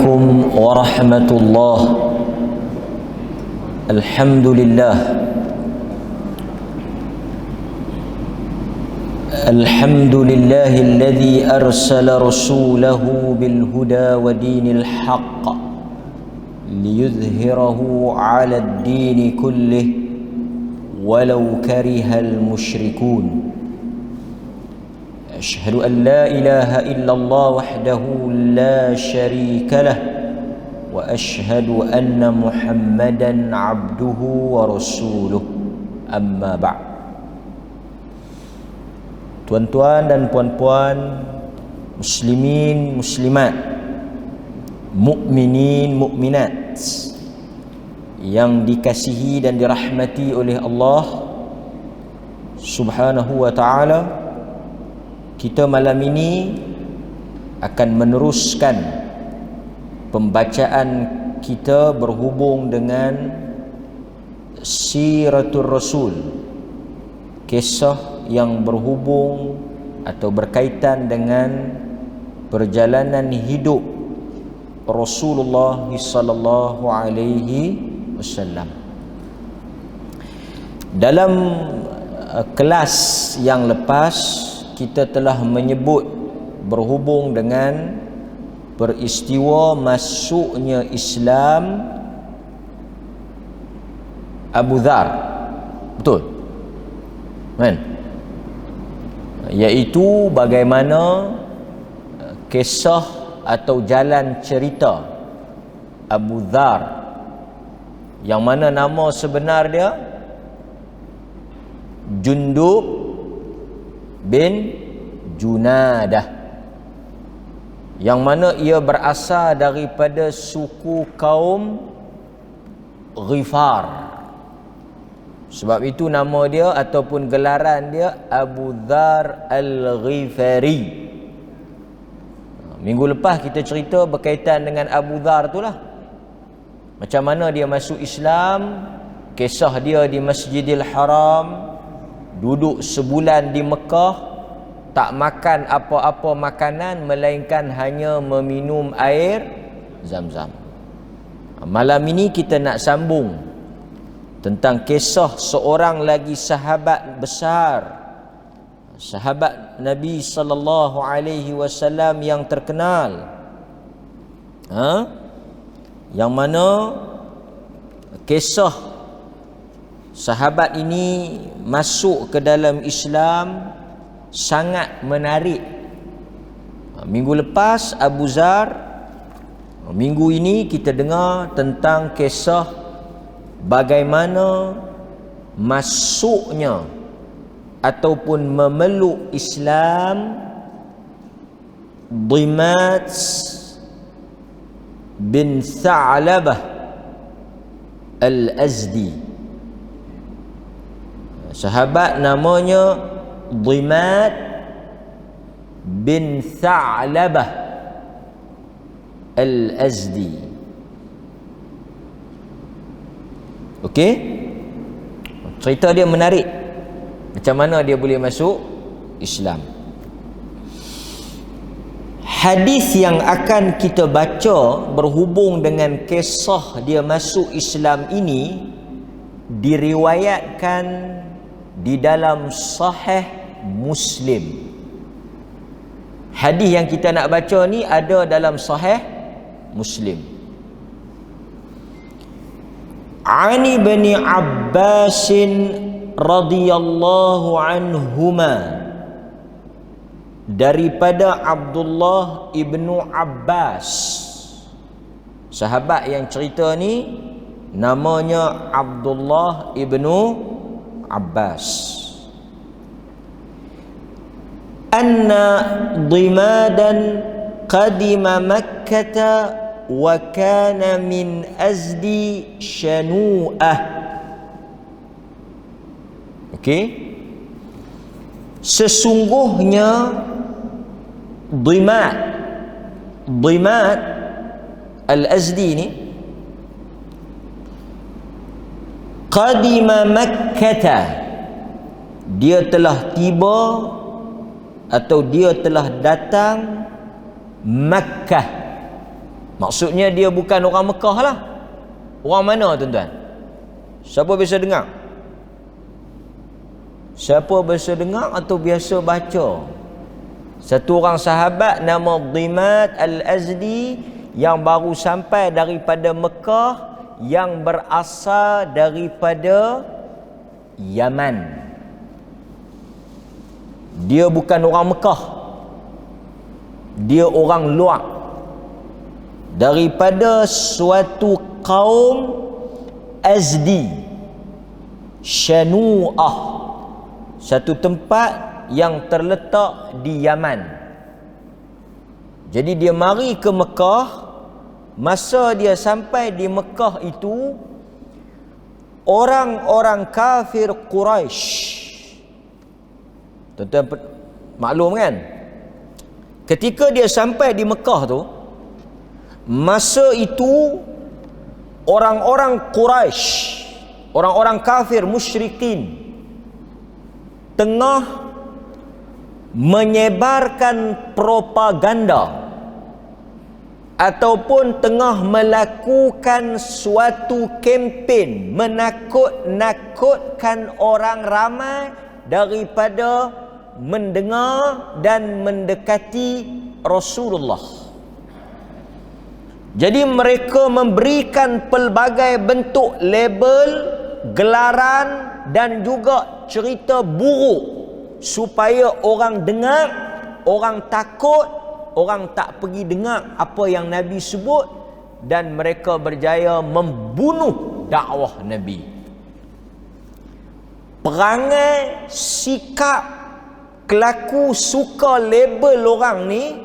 عليكم ورحمة الله. الحمد لله الحمد لله الذي أرسل رسوله بالهدى ودين الحق ليظهره على الدين كله ولو كره المشركون. أشهد أن لا إله إلا الله وحده لا شريك له وأشهد أن محمدا عبده ورسوله. أما بعد. Tuan-tuan dan puan-puan, muslimin, muslimat, mukminin, mukminat yang dikasihi dan dirahmati oleh Allah Subhanahu wa ta'ala, kita malam ini akan meneruskan pembacaan kita berhubung dengan Siratul Rasul, kisah yang berhubung atau berkaitan dengan perjalanan hidup Rasulullah sallallahu alaihi wasallam. Dalam kelas yang lepas kita telah menyebut berhubung dengan peristiwa masuknya Islam Abu Dhar, betul kan? Iaitu bagaimana kisah atau jalan cerita Abu Dhar, yang mana nama sebenar dia Jundub bin Junadah, yang mana ia berasal daripada suku kaum Ghifar. Sebab itu nama dia ataupun gelaran dia Abu Dhar Al-Ghifari. Minggu lepas kita cerita berkaitan dengan Abu Dhar tu lah, macam mana dia masuk Islam, kisah dia di Masjidil Haram, duduk sebulan di Mekah, tak makan apa-apa makanan melainkan hanya meminum air Zam-Zam. Malam ini kita nak sambung tentang kisah seorang lagi sahabat besar, sahabat Nabi sallallahu alaihi wasallam yang terkenal, yang mana kisah sahabat ini masuk ke dalam Islam sangat menarik. Minggu lepas Abu Dhar, minggu ini kita dengar tentang kisah bagaimana masuknya ataupun memeluk Islam Dhimat bin Tha'labah Al-Azdi. Sahabat namanya Dhimat bin Tha'labah Al-Azdi. Okey? Cerita dia menarik. Macam mana dia boleh masuk Islam. Hadis yang akan kita baca berhubung dengan kisah dia masuk Islam ini diriwayatkan di dalam Sahih Muslim. Hadis yang kita nak baca ni ada dalam Sahih Muslim. Ani bin Abbas radhiyallahu anhuma, daripada Abdullah ibnu Abbas. Sahabat yang cerita ni namanya Abdullah ibnu Abbas. Anna Dhimadan qadima Makkah wa kana min Azdi Shanu'ah. Okey, sesungguhnya Dhimat Al-Azdi ni qadima Makkah, dia telah tiba atau dia telah datang Makkah. Maksudnya dia bukan orang Mekah lah. Orang mana tuan-tuan? Siapa biasa dengar? Siapa biasa dengar atau biasa baca? Satu orang sahabat nama Dhimat Al-Azdi yang baru sampai daripada Mekah, yang berasal daripada Yaman. Dia bukan orang Mekah, dia orang luar, daripada suatu kaum Azdi, Shanu'ah, satu tempat yang terletak di Yaman. Jadi dia mari ke Mekah. Masa dia sampai di Mekah itu, orang-orang kafir Quraisy, tuan-tuan maklum kan, ketika dia sampai di Mekah tu, masa itu orang-orang Quraisy, orang-orang kafir musyrikin, tengah menyebarkan propaganda ataupun tengah melakukan suatu kempen menakut-nakutkan orang ramai daripada mendengar dan mendekati Rasulullah. Jadi mereka memberikan pelbagai bentuk label, gelaran dan juga cerita buruk supaya orang dengar, orang takut, orang tak pergi dengar apa yang Nabi sebut, dan mereka berjaya membunuh dakwah Nabi. Perangai, sikap, kelaku, suka label orang ni,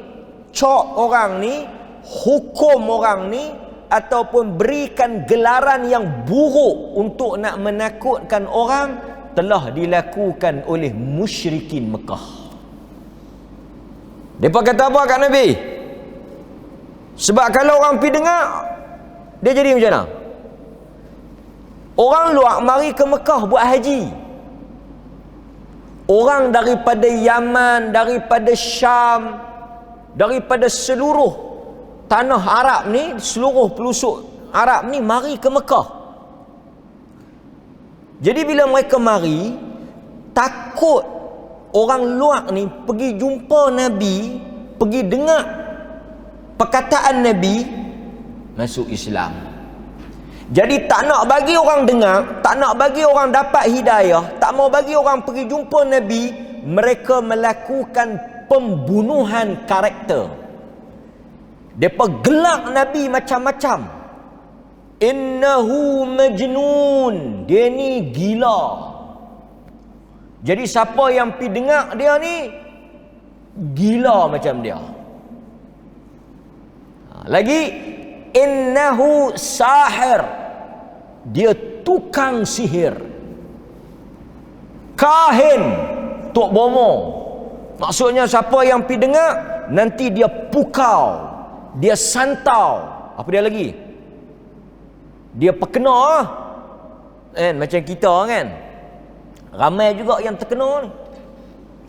cop orang ni, hukum orang ni, ataupun berikan gelaran yang buruk untuk nak menakutkan orang, telah dilakukan oleh musyrikin Mekah. Mereka kata apa kat Nabi? Sebab kalau orang pergi dengar, dia jadi macam mana? Orang luar mari ke Mekah buat haji. Orang daripada Yaman, daripada Syam, daripada seluruh tanah Arab ni, seluruh pelusuk Arab ni mari ke Mekah. Jadi bila mereka mari, takut orang luar ni pergi jumpa Nabi, pergi dengar perkataan Nabi, masuk Islam. Jadi tak nak bagi orang dengar, tak nak bagi orang dapat hidayah, tak mau bagi orang pergi jumpa Nabi, mereka melakukan pembunuhan karakter. Mereka gelak Nabi macam-macam. Innahu majnun, dia ni gila. Jadi siapa yang pergi dengar dia ni, gila macam dia. Lagi, innahu sahir, dia tukang sihir. Kahin, tok bomo. Maksudnya siapa yang pergi dengar, nanti dia pukau, dia santau. Apa dia lagi? Dia perkena kan, macam kita kan. Ramai juga yang terkena ni.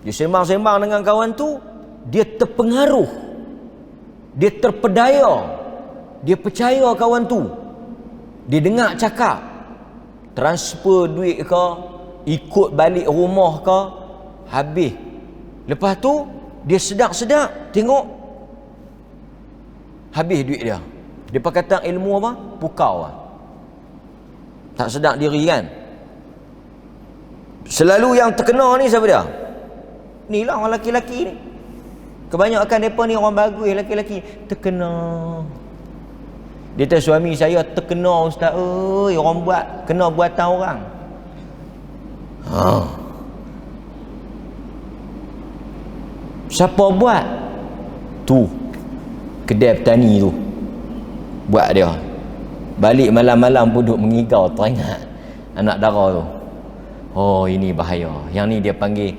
Dia sembang-sembang dengan kawan tu, dia terpengaruh, dia terpedaya, dia percaya kawan tu, dia dengar cakap, transfer duit ke, ikut balik rumah ke, habis. Lepas tu dia sedap-sedap tengok, habis duit dia. Dia kata ilmu apa? Pukau lah. Tak sedap diri kan. Selalu yang terkena ni siapa dia? Ni lah orang lelaki-lelaki ni. Kebanyakan mereka ni orang bagus, lelaki-lelaki terkena. Dia kata suami saya terkena ustaz, orang buat, kena buatan orang. Siapa buat? Tu kedai petani tu buat dia. Balik malam-malam pun duduk mengigau, teringat anak dara tu. Oh, ini bahaya. Yang ni dia panggil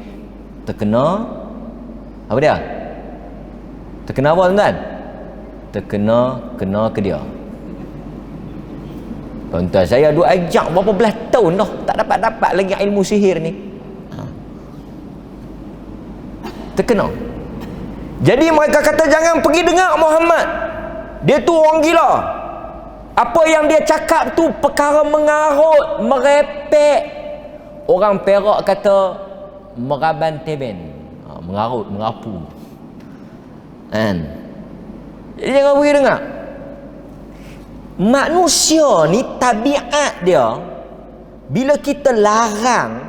terkena apa dia? Terkena apa tuan-tuan? Kena ke dia. Tuan-tuan, saya duk ajak berapa belas tahun dah, tak dapat-dapat lagi ilmu sihir ni. Terkena. Jadi mereka kata jangan pergi dengar Muhammad. Dia tu orang gila. Apa yang dia cakap tu perkara mengarut, merepek. Orang Perak kata meraban teben. Mengarut, merapu. Kan? Jadi jangan pergi dengar. Manusia ni tabiat dia, bila kita larang,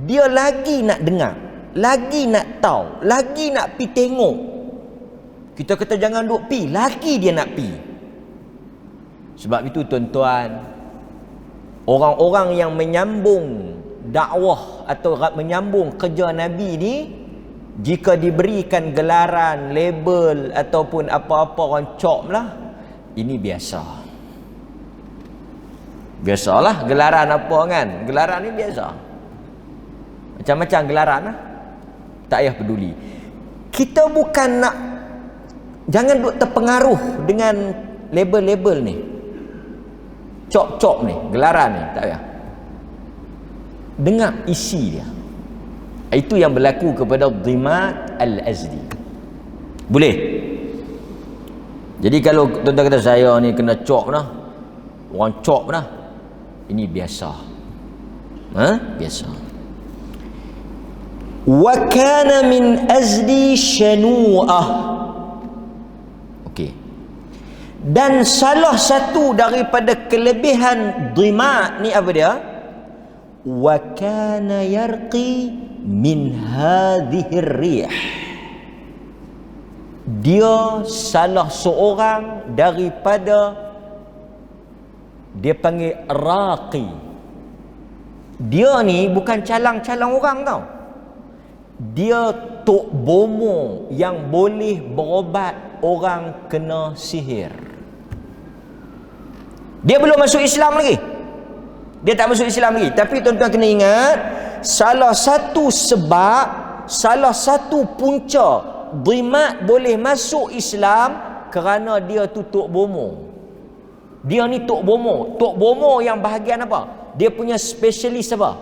dia lagi nak dengar, lagi nak tahu, lagi nak pi tengok. Kita kata jangan duk pi, lagi dia nak pi. Sebab itu tuan-tuan, orang-orang yang menyambung dakwah atau menyambung kerja Nabi ni, jika diberikan gelaran, label ataupun apa-apa orang cop lah, ini biasa. Biasalah gelaran apa kan. Gelaran ni biasa. Macam-macam gelaran lah. Tak payah peduli. Kita bukan nak, jangan duk terpengaruh dengan label-label ni. Cop-cop ni, gelaran ni, tak payah. Dengar isi dia. Itu yang berlaku kepada Dhimat Al-Azdi. Boleh? Jadi kalau tuan-tuan kata saya ni kena cop dah, orang cop dah, ini biasa. Biasa. Wa kana min azdi shanu'ah. Okey. Dan salah satu daripada kelebihan Dhimat ni apa dia? Wa kana yarqi min hadhihi rih. Dia salah seorang daripada, dia panggil raqi. Dia ni bukan calang-calang orang tau. Dia tok bomo yang boleh berobat orang kena sihir. Dia belum masuk Islam lagi. Dia tak masuk Islam lagi. Tapi tuan-tuan kena ingat, salah satu sebab, salah satu punca Dhimat boleh masuk Islam kerana dia tu tok bomo. Dia ni tok bomo. Tok bomo yang bahagian apa? Dia punya spesialis apa?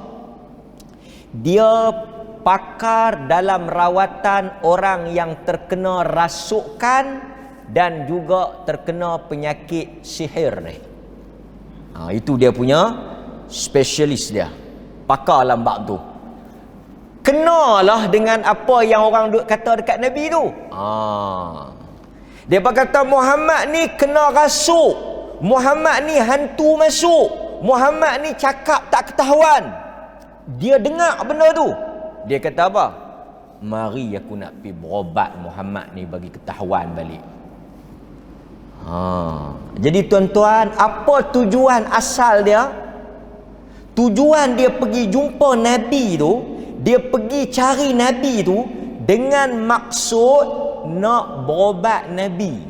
Dia pakar dalam rawatan orang yang terkena rasukan dan juga terkena penyakit sihir ni. Itu dia punya spesialis dia. Pakar dalam bab tu. Kenalah dengan apa yang orang duk kata dekat Nabi tu. Dia kata Muhammad ni kena rasuk, Muhammad ni hantu masuk, Muhammad ni cakap tak ketahuan. Dia dengar benda tu. Dia kata apa? Mari aku nak pergi berobat Muhammad ni bagi ketahuan balik. Jadi tuan-tuan, apa tujuan asal dia? Tujuan dia pergi jumpa Nabi tu, dia pergi cari Nabi tu dengan maksud nak berobat Nabi.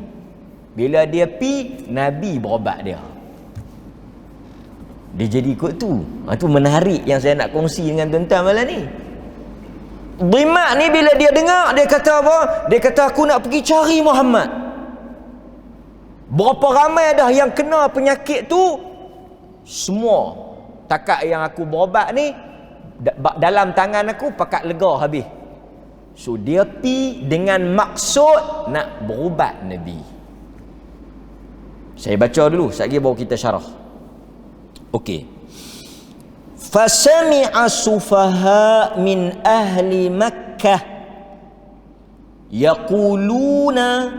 Bila dia pi, Nabi berobat dia. Dia jadi ikut tu. Itu menarik yang saya nak kongsi dengan tuan-tuan malam ni. Dhimat ni bila dia dengar, dia kata apa? Dia kata aku nak pergi cari Muhammad. Berapa ramai dah yang kena penyakit tu? Semua. Takat yang aku berobat ni, dalam tangan aku pakat lega habis. So dia pi dengan maksud nak berubat Nabi. Saya baca dulu, sekejap baru kita syarah. Okey. Fasami'a sufaha min ahli Makkah yaquluna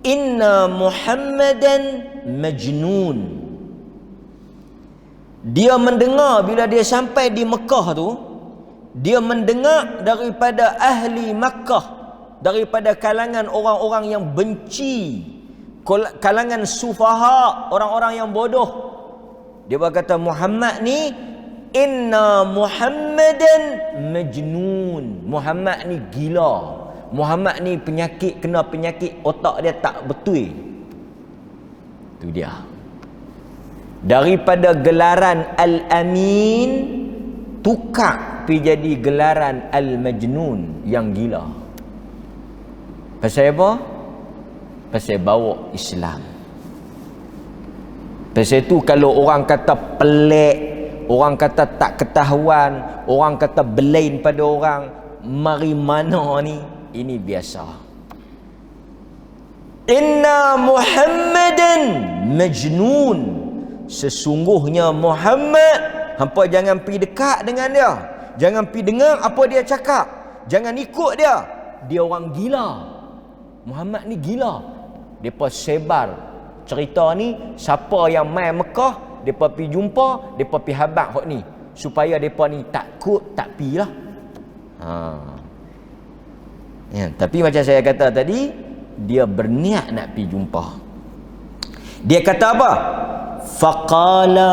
inna Muhammadan majnun. Dia mendengar bila dia sampai di Mekah tu, dia mendengar daripada ahli Makkah, daripada kalangan orang-orang yang benci, kalangan sufaha, orang-orang yang bodoh. Dia berkata Muhammad ni, inna Muhammadan majnun. Muhammad ni gila. Muhammad ni penyakit, kena penyakit otak dia tak betul. Tu dia. Daripada gelaran Al-Amin tukar pergi jadi gelaran Al-Majnun, yang gila. Pasal apa? Pasal bawa Islam. Pasal itu kalau orang kata pelik, orang kata tak ketahuan, orang kata belain pada orang, mari mana ni, ini biasa. Inna Muhammadan majnun. Sesungguhnya Muhammad, hampa jangan pergi dekat dengan dia. Jangan pergi dengar apa dia cakap. Jangan ikut dia. Dia orang gila. Muhammad ni gila. Depa sebar cerita ni, siapa yang mai Mekah, depa pergi jumpa, depa pergi habaq hok ni supaya depa ni takut tak pilah. Ya, tapi macam saya kata tadi, dia berniat nak pergi jumpa. Dia kata apa? Faqala,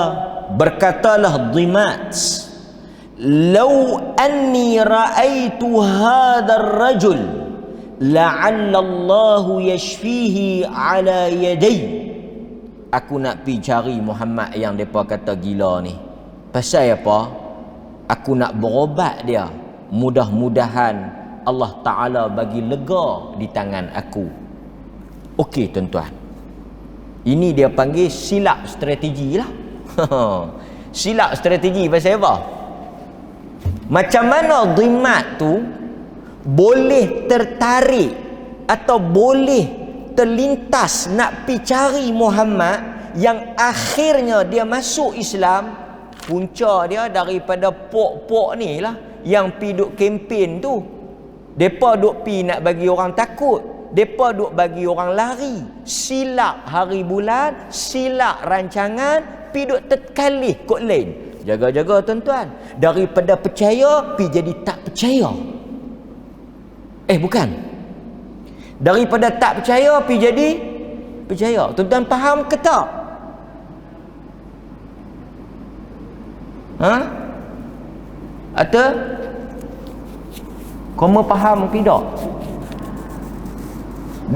berkatalah Dhimat, "Law anni ra'aitu hadha ar-rajul la'alla Allah yashfihi ala yaday." Aku nak pergi cari Muhammad yang depa kata gila ni. Pasal apa? Aku nak berobat dia. Mudah-mudahan Allah Ta'ala bagi lega di tangan aku. Okey tuan-tuan, ini dia panggil silap strategi lah. Silap strategi pasal apa? Macam mana Dhimat tu boleh tertarik atau boleh terlintas nak pergi cari Muhammad yang akhirnya dia masuk Islam. Punca dia daripada pok-pok ni lah yang pergi duk kempen tu. Depa duk pi nak bagi orang takut, depa duk bagi orang lari, silap hari bulan, silap rancangan, pi duk terkalih kod lain. Jaga-jaga tuan-tuan, daripada percaya pi jadi tak percaya. Bukan, daripada tak percaya pi jadi percaya. Tuan-tuan faham ke tak? Atau kamu faham ke tak?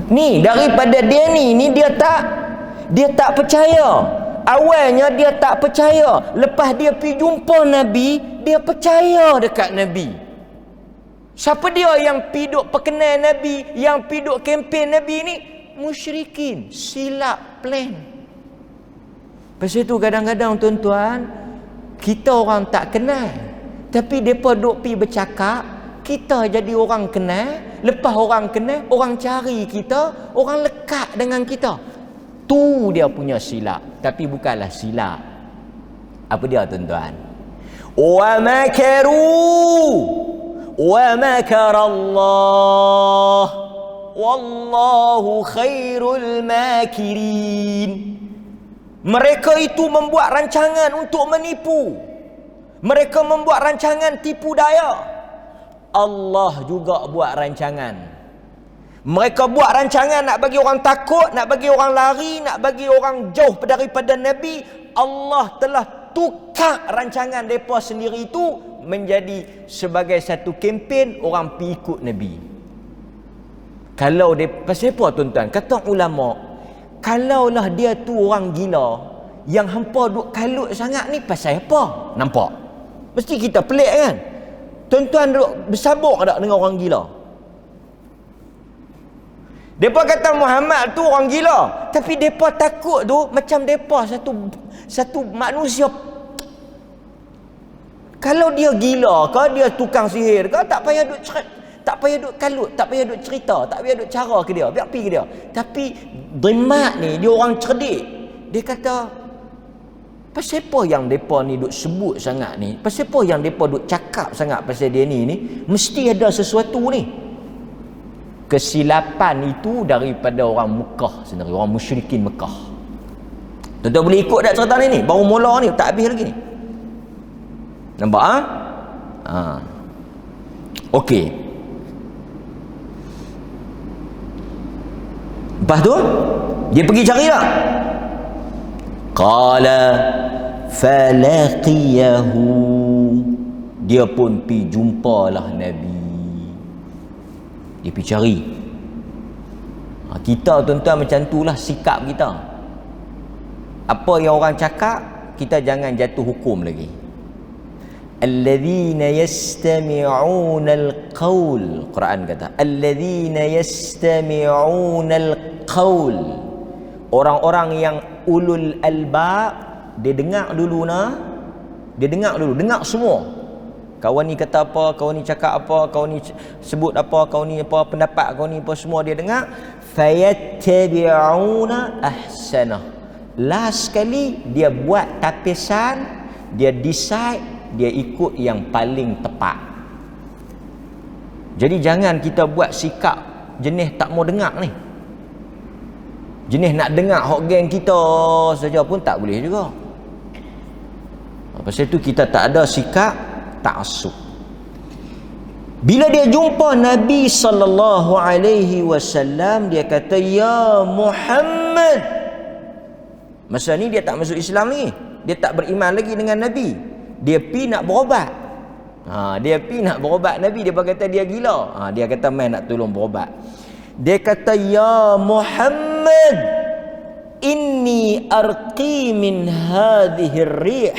Ni daripada dia ni dia tak percaya. Awalnya dia tak percaya, lepas dia pergi jumpa Nabi, dia percaya dekat Nabi. Siapa dia yang pergi duk perkenal Nabi, yang pergi duk kempen Nabi ni? Musyrikin, silap plan. Pasal tu kadang-kadang tuan-tuan, kita orang tak kenal, tapi depa duk pergi bercakap, kita jadi orang kenal. Lepas orang kenal, orang cari kita, orang lekat dengan kita. Tu dia punya silap. Tapi bukanlah silap. Apa dia tuan-tuan? Wa makaru wa makarallah wallahu khairul makirin. Mereka itu membuat rancangan untuk menipu. Mereka membuat rancangan tipu daya. Allah juga buat rancangan. Mereka buat rancangan nak bagi orang takut, nak bagi orang lari, nak bagi orang jauh daripada Nabi. Allah telah tukar rancangan mereka sendiri itu menjadi sebagai satu kempen orang pergi ikut Nabi. Kalau dia, pasal apa tuan-tuan? Kata ulama, kalaulah dia tu orang gila, yang hampa duk kalut sangat ni pasal apa? Nampak? Mesti kita pelik kan? Tuan-tuan duk bersabuk tak dengan orang gila? Depa kata Muhammad tu orang gila, tapi depa takut tu macam depa satu manusia. Kalau dia gila ke, dia tukang sihir ke, tak payah duk kalut, tak payah duk cerita, tak payah duk cara ke dia, biar pergi ke dia. Tapi Dhimat ni dia orang cerdik. Dia kata, pasal apa yang depa ni duk sebut sangat ni? Pasal apa yang depa duk cakap sangat pasal dia ni? Mesti ada sesuatu ni. Kesilapan itu daripada orang Mekah sendiri, orang musyrikin Mekah. Tuan-tuan boleh ikut tak cerita ni? Baru mula ni, tak habis lagi ni. Nampak Okey. Lepas tu dia pergi cari tak? Qala falaqiyahu, dia pun pergi jumpalah Nabi. Dia pergi cari. Kita tuan-tuan macam itulah sikap kita. Apa yang orang cakap, kita jangan jatuh hukum lagi. Alladzina yastami'una al-qaul, Quran kata, alladzina yastami'una al-qaul, orang-orang yang ulul albab, dia dengar dulu dengar semua. Kawan ni kata apa, kawan ni cakap apa, kawan ni sebut apa, kawan ni apa pendapat, kawan ni apa, semua dia dengar. Fayattabi'una ahsanah. Last sekali dia buat tapisan, dia decide, dia ikut yang paling tepat. Jadi jangan kita buat sikap jenis tak mau dengar ni. Jenis nak dengar hok geng kita saja pun tak boleh juga. Pasal itu kita tak ada sikap ta'assub. Bila dia jumpa Nabi sallallahu alaihi wasallam, dia kata, "Ya Muhammad." Masa ni dia tak masuk Islam lagi. Dia tak beriman lagi dengan Nabi. Dia pi nak berobat. Dia pi nak berobat Nabi. Dia kata dia gila. Dia kata mai nak tolong berobat. Dia kata, "Ya Muhammad, inni arqi min hadhihi ar-rih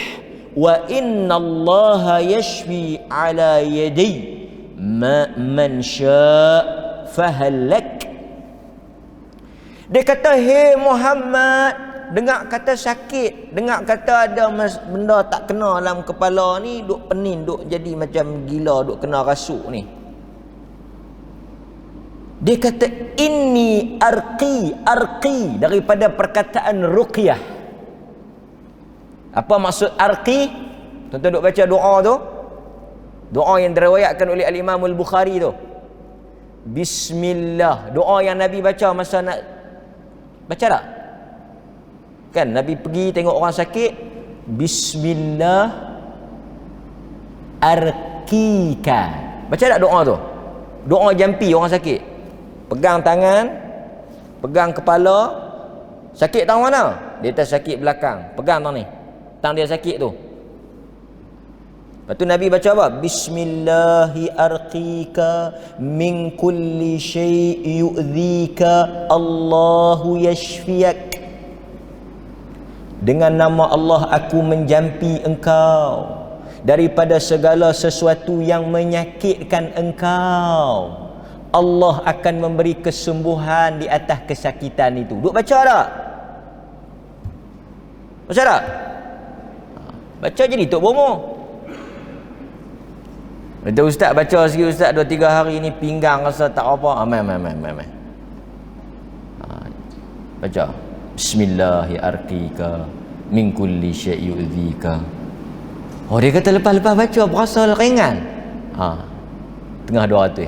wa inna Allah yashfi ala yadi man syaa fahalak." Dia kata, "Hey Muhammad, dengar kata sakit, dengar kata ada benda tak kena dalam kepala ni, duk pening, duk jadi macam gila, duk kena rasuk ni." Dia kata, "Inni arqi daripada perkataan ruqyah." Apa maksud arqi? Tuan-tuan duk baca doa tu, doa yang diriwayatkan oleh Al-Imam Al-Bukhari tu. Bismillah, doa yang Nabi baca masa nak baca tak? Kan Nabi pergi tengok orang sakit, Bismillah arqika. Baca tak doa tu? Doa jampi orang sakit. Pegang tangan, pegang kepala. Sakit tahu mana? Dia tak sakit belakang. Pegang tang ni. Tang dia sakit tu. Lepas tu Nabi baca apa? Bismillahi arqika min kulli syai' yu'dhika Allahu yashfiyak. Dengan nama Allah aku menjampi engkau daripada segala sesuatu yang menyakitkan engkau. Allah akan memberi kesembuhan di atas kesakitan itu. Duk baca tak? Baca tak? Baca jadi Tok Bomo. Kata ustaz baca sikit ustaz, 2-3 hari ni pinggang rasa tak apa. Mai. Baca. Bismillahirrahmanirrahim. Min kulli syai' yu'dhika. Oh, dia kata lepas-lepas baca berasa ringan. Tengah doa tu.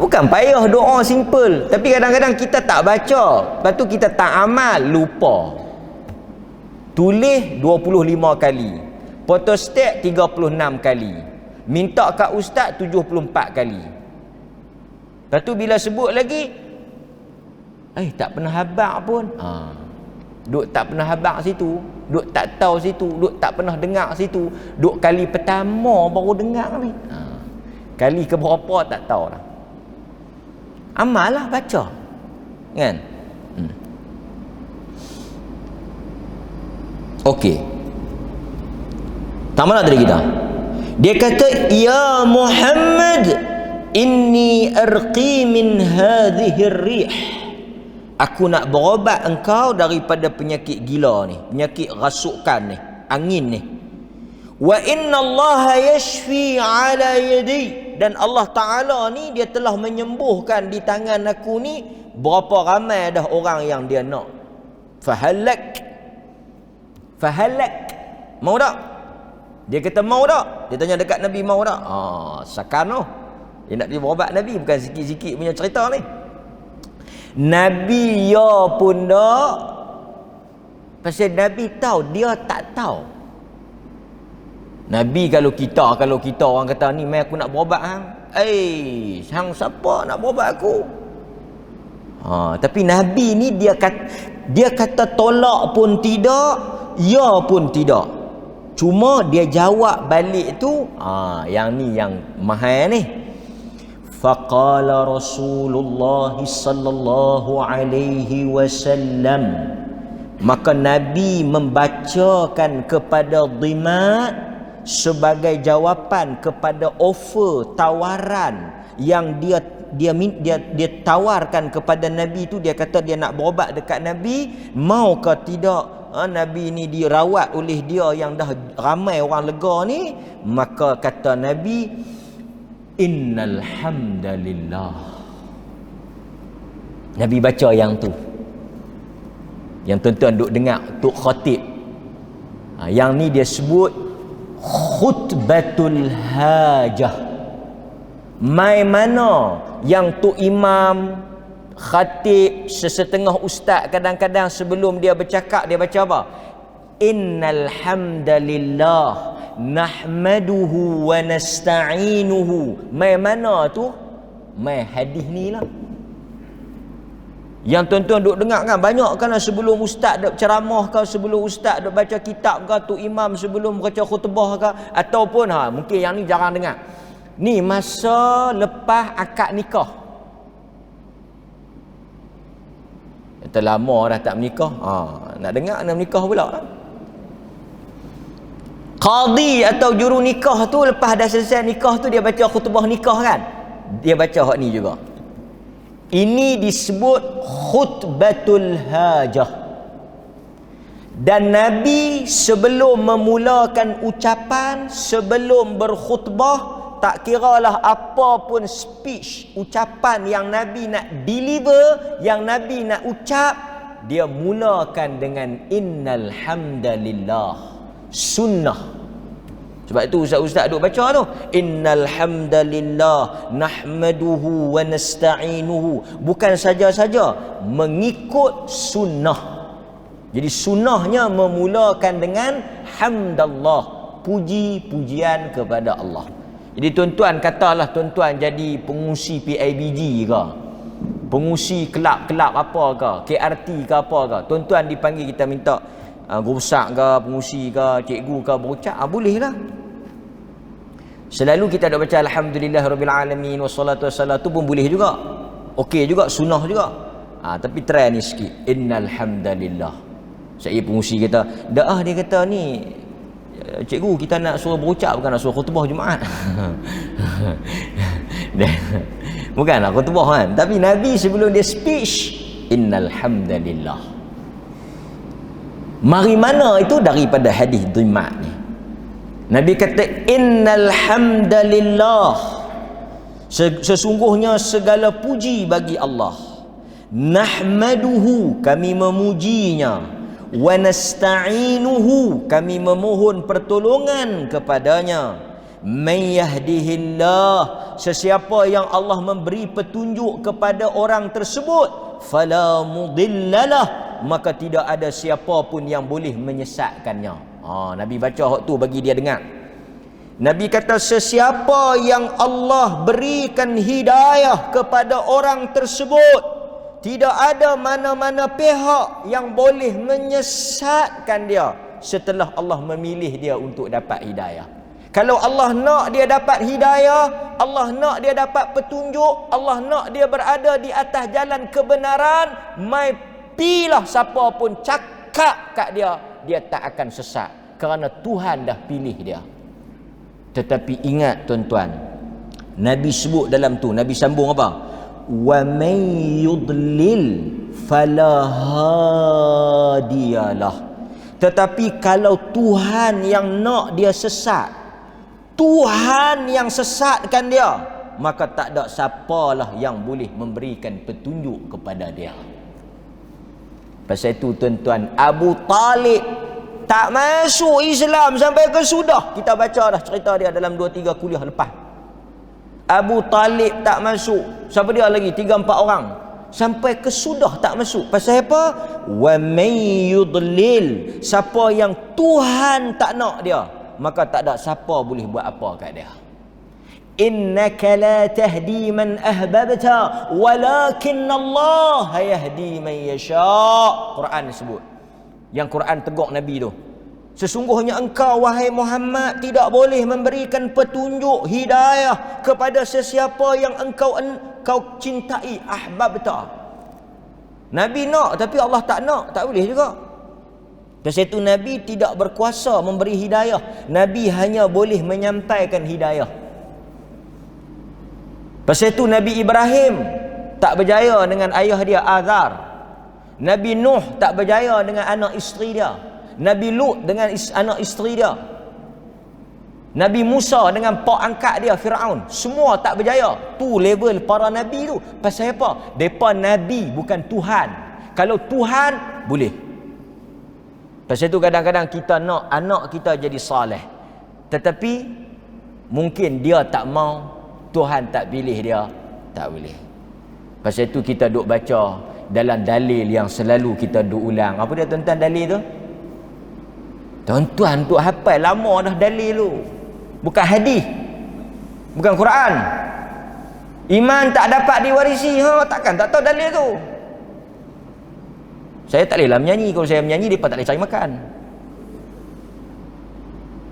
Bukan payah doa simple, tapi kadang-kadang kita tak baca, lepas tu kita tak amal, lupa. Tulis 25 kali, photostat 36 kali, minta kat ustaz 74 kali. Lepas tu bila sebut lagi, tak pernah habaq pun. Duk tak pernah habaq situ, duk tak tahu situ, duk tak pernah dengar situ, duk kali pertama baru dengar ni. Kali ke berapa tak tahu lah. Amal lah, baca. Kan? Okey. Tak mana tadi kita? Dia kata, "Ya Muhammad, inni arqi min hadhihi ar-rih." Aku nak berobat engkau daripada penyakit gila ni, penyakit rasukan ni, angin ni. Wa inna Allah yashfi ala yadi, dan Allah Ta'ala ni dia telah menyembuhkan di tangan aku ni. Berapa ramai dah orang yang dia nak. Fahalak. Mau tak? Dia kata mau tak? Dia tanya dekat Nabi, mau tak? Sakan tu. Dia nak pergi berobat Nabi, bukan sikit-sikit punya cerita ni. Nabi ya pun tak. Pasal Nabi tahu, dia tak tahu. Nabi kalau kita orang kata ni, mai aku nak berobat hang. Hang siapa nak berobat aku? Tapi Nabi ni dia kata tolak pun tidak, ya pun tidak. Cuma dia jawab balik tu, yang ni yang mahal ni. Faqala Rasulullah sallallahu alaihi wasallam, maka Nabi membacakan kepada Dhimat sebagai jawapan kepada offer, tawaran yang dia tawarkan kepada Nabi tu. Dia kata dia nak berobat dekat Nabi, mau ke tidak? Nabi ni dirawat oleh dia yang dah ramai orang lega ni, maka kata Nabi, innal hamdalillah. Nabi baca yang tu, yang tuan-tuan duk dengar tok khatib. Yang ni dia sebut khutbatul hajah. Mai mana yang tok imam, khatib, sesetengah ustaz kadang-kadang sebelum dia bercakap dia baca apa? Innal hamdalillah nahmaduhu wa nasta'inuhu. Mai mana tu? Mai hadis ni lah. Yang tuan-tuan duk dengar kan, banyak kan sebelum ustaz duk ceramah ke, sebelum ustaz duk baca kitab ke, tu imam sebelum baca khutbah ke, ataupun mungkin yang ni jarang dengar. Ni masa lepas akad nikah. Kata lama dah tak menikah, nak dengar nak menikah pula. Qadi atau juru nikah tu lepas dah selesai nikah tu dia baca khutbah nikah kan, dia baca hak ni juga. Ini disebut khutbatul hajah. Dan Nabi sebelum memulakan ucapan, sebelum berkhutbah, tak kiralah apa pun speech, ucapan yang Nabi nak deliver, yang Nabi nak ucap, dia mulakan dengan innal hamdalillah, sunnah. Sebab itu ustaz-ustaz duk baca tu, innal hamdalillah nahmaduhu wa nasta'inuhu. Bukan saja-saja mengikut sunnah. Jadi sunnahnya memulakan dengan hamdallah, puji-pujian kepada Allah. Jadi tuan-tuan katalah tuan-tuan jadi pengusi PIBG ke, pengusi kelab-kelab apa ke, KRT ke apa ke, tuan-tuan dipanggil, kita minta guru besar ke, pengusi ke, cikgu ke berucap, boleh lah. Selalu kita dah baca alhamdulillahirabbil alamin wassalatu wassalam tu pun boleh juga, okey juga, sunnah juga. Tapi try ni sikit, innal hamdalillah. Saya pengusi kata, dia kata ni, cikgu kita nak suruh berucap, bukan nak suruh khutbah Jumaat. Bukanlah khutbah kan, tapi Nabi sebelum dia speech, innal hamdalillah. Mari mana itu? Daripada hadis Dhimat ni. Nabi kata innal hamdalillah, sesungguhnya segala puji bagi Allah. Nahmaduhu, kami memujinya. Wa nasta'inuhu, kami memohon pertolongan kepadanya. Man yahdihillah, sesiapa yang Allah memberi petunjuk kepada orang tersebut, fala mudhillalah, maka tidak ada siapa pun yang boleh menyesatkannya. Nabi baca hak tu bagi dia dengar. Nabi kata sesiapa yang Allah berikan hidayah kepada orang tersebut, tidak ada mana-mana pihak yang boleh menyesatkan dia setelah Allah memilih dia untuk dapat hidayah. Kalau Allah nak dia dapat hidayah, Allah nak dia dapat petunjuk, Allah nak dia berada di atas jalan kebenaran, mai pilah siapa pun cakap kat dia, dia tak akan sesat, kerana Tuhan dah pilih dia. Tetapi ingat tuan-tuan, Nabi sebut dalam tu, Nabi sambung apa? Wa may yudlil fala hadiyalah. Tetapi kalau Tuhan yang nak dia sesat, Tuhan yang sesatkan dia, maka tak ada siapalah yang boleh memberikan petunjuk kepada dia. Pasal itu tuan-tuan, Abu Talib tak masuk Islam sampai ke sudah. Kita baca dah cerita dia dalam 2-3 kuliah lepas. Abu Talib tak masuk. Siapa dia lagi? 3-4 orang. Sampai ke sudah tak masuk. Pasal apa? Wa may yudlil, siapa yang Tuhan tak nak dia, maka tak ada siapa boleh buat apa kat dia. Innaka la tahdi man ahbabta walakin Allah yahdi man yasha. Quran sebut. Yang Quran tegur Nabi tu, sesungguhnya engkau wahai Muhammad tidak boleh memberikan petunjuk hidayah kepada sesiapa yang engkau cintai. Ahbabta, Nabi nak tapi Allah tak nak, tak boleh juga. Pasal itu Nabi tidak berkuasa memberi hidayah, Nabi hanya boleh menyampaikan hidayah. Pasal itu Nabi Ibrahim tak berjaya dengan ayah dia Azar. Nabi Nuh tak berjaya dengan anak isteri dia. Nabi Lut dengan anak isteri dia. Nabi Musa dengan pak angkat dia Firaun, semua tak berjaya. Tu level para nabi tu. Pasal apa? Depa nabi bukan Tuhan. Kalau Tuhan boleh. Pasal tu kadang-kadang kita nak anak kita jadi soleh, tetapi mungkin dia tak mau, Tuhan tak pilih dia, tak boleh. Pasal tu kita duk baca dalam dalil yang selalu kita duk ulang. Apa dia tuan-tuan dalil tu? Tuan-tuan duk hafal lama dah dalil tu. Bukan hadis, bukan Quran. Iman tak dapat diwarisi. Takkan tak tahu dalil tu. Saya tak bolehlah menyanyi. Kalau saya menyanyi, mereka tak boleh cari makan.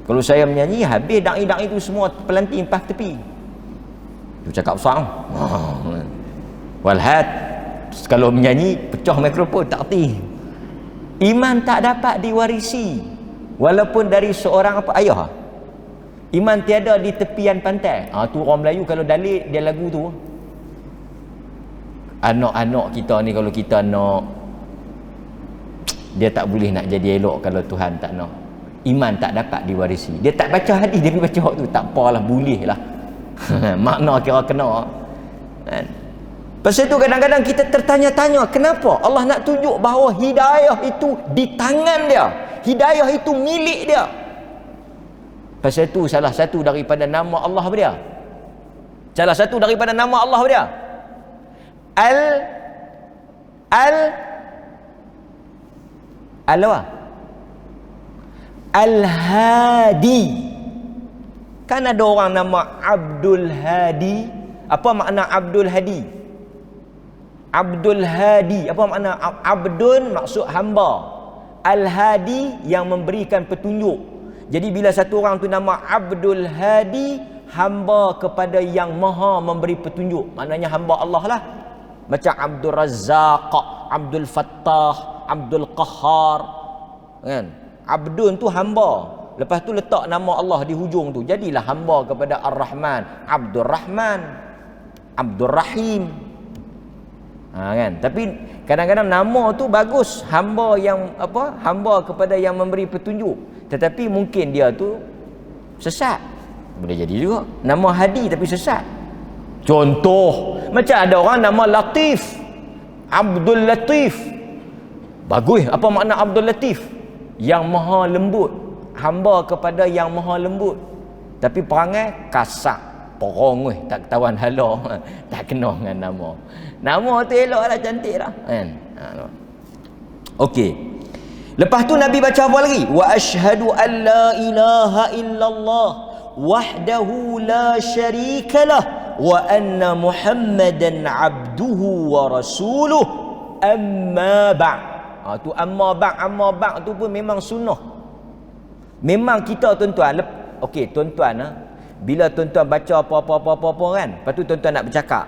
Kalau saya menyanyi, habis da'i-da'i tu semua pelanting pas tepi. Tu cakap besar. Walhad, kalau menyanyi, pecah mikrofon, tak erti. Iman tak dapat diwarisi. Walaupun dari seorang apa ayah. Iman tiada di tepian pantai. Tu orang Melayu kalau dalil dia lagu tu. Anak-anak kita ni kalau kita nak, dia tak boleh nak jadi elok kalau Tuhan tak nak. Iman tak dapat diwarisi. Dia tak baca hadis, dia baca tu. Tak apalah, boleh lah. Makna kira kena. Kan? Pasal tu kadang-kadang kita tertanya-tanya, kenapa Allah nak tunjuk bahawa hidayah itu di tangan dia. Hidayah itu milik dia. Pasal tu salah satu daripada nama Allah apa dia? Salah satu daripada nama Allah apa dia? Al-Hadi. Kan ada orang nama Abdul Hadi. Apa makna Abdul Hadi? Abdul Hadi, apa makna? Abdun maksud hamba, Al-Hadi yang memberikan petunjuk. Jadi bila satu orang tu nama Abdul Hadi, hamba kepada yang maha memberi petunjuk, maknanya hamba Allah lah. Macam Abdul Razzaq, Abdul Fattah, Abdul Qahhar, kan? Abdun tu hamba, lepas tu letak nama Allah di hujung tu, jadilah hamba kepada Ar-Rahman, Abdul Rahman, Abdul Rahim. Kan? Tapi kadang-kadang nama tu bagus, hamba yang apa? Hamba kepada yang memberi petunjuk. Tetapi mungkin dia tu sesat. Boleh jadi juga nama Hadi tapi sesat. Contoh, macam ada orang nama Latif, Abdul Latif. Bagus. Apa makna Abdul Latif? Yang maha lembut, hamba kepada yang maha lembut. Tapi perangai kasar, porong tak ketahuan halau. Tak kena dengan nama. Nama tu elok lah, cantik lah, kan? Okey. Lepas tu Nabi baca apa lagi? Wa asyhadu an la ilaha illallah wahdahu la syarikalah wa anna Muhammadan abduhu wa rasuluh amma ba'd. Tu amma ba'd tu pun memang sunnah. Memang kita tuan-tuan, okey tuan-tuan, bila tuan-tuan baca apa-apa kan, lepas tu tuan-tuan nak bercakap,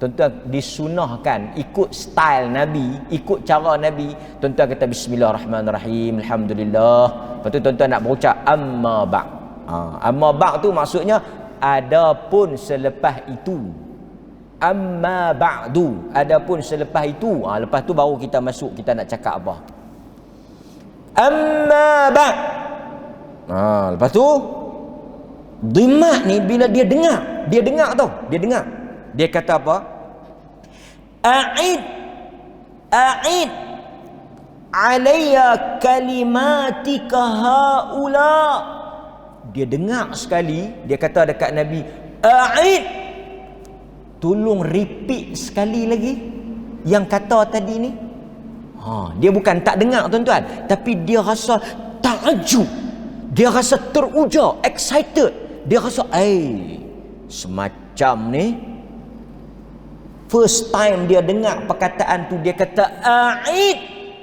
tuan-tuan disunahkan ikut style Nabi, ikut cara Nabi. Tuan-tuan kata bismillahirrahmanirrahim, alhamdulillah. Lepas tu tuan-tuan nak berucap amma ba'd. Amma ba'd tu maksudnya adapun selepas itu. Amma ba'du, adapun selepas itu. Lepas tu baru kita masuk, kita nak cakap apa. Amma ba'd. Lepas tu dhimat ni bila dia dengar tau, dia dengar. Dia kata apa? A'id alayya kalimatika haula. Dia dengar sekali, dia kata dekat Nabi, A'id, tolong repeat sekali lagi yang kata tadi ni. Dia bukan tak dengar tuan-tuan, tapi dia rasa takjub, dia rasa teruja, excited. Dia rasa semacam ni first time dia dengar perkataan tu, dia kata A'id,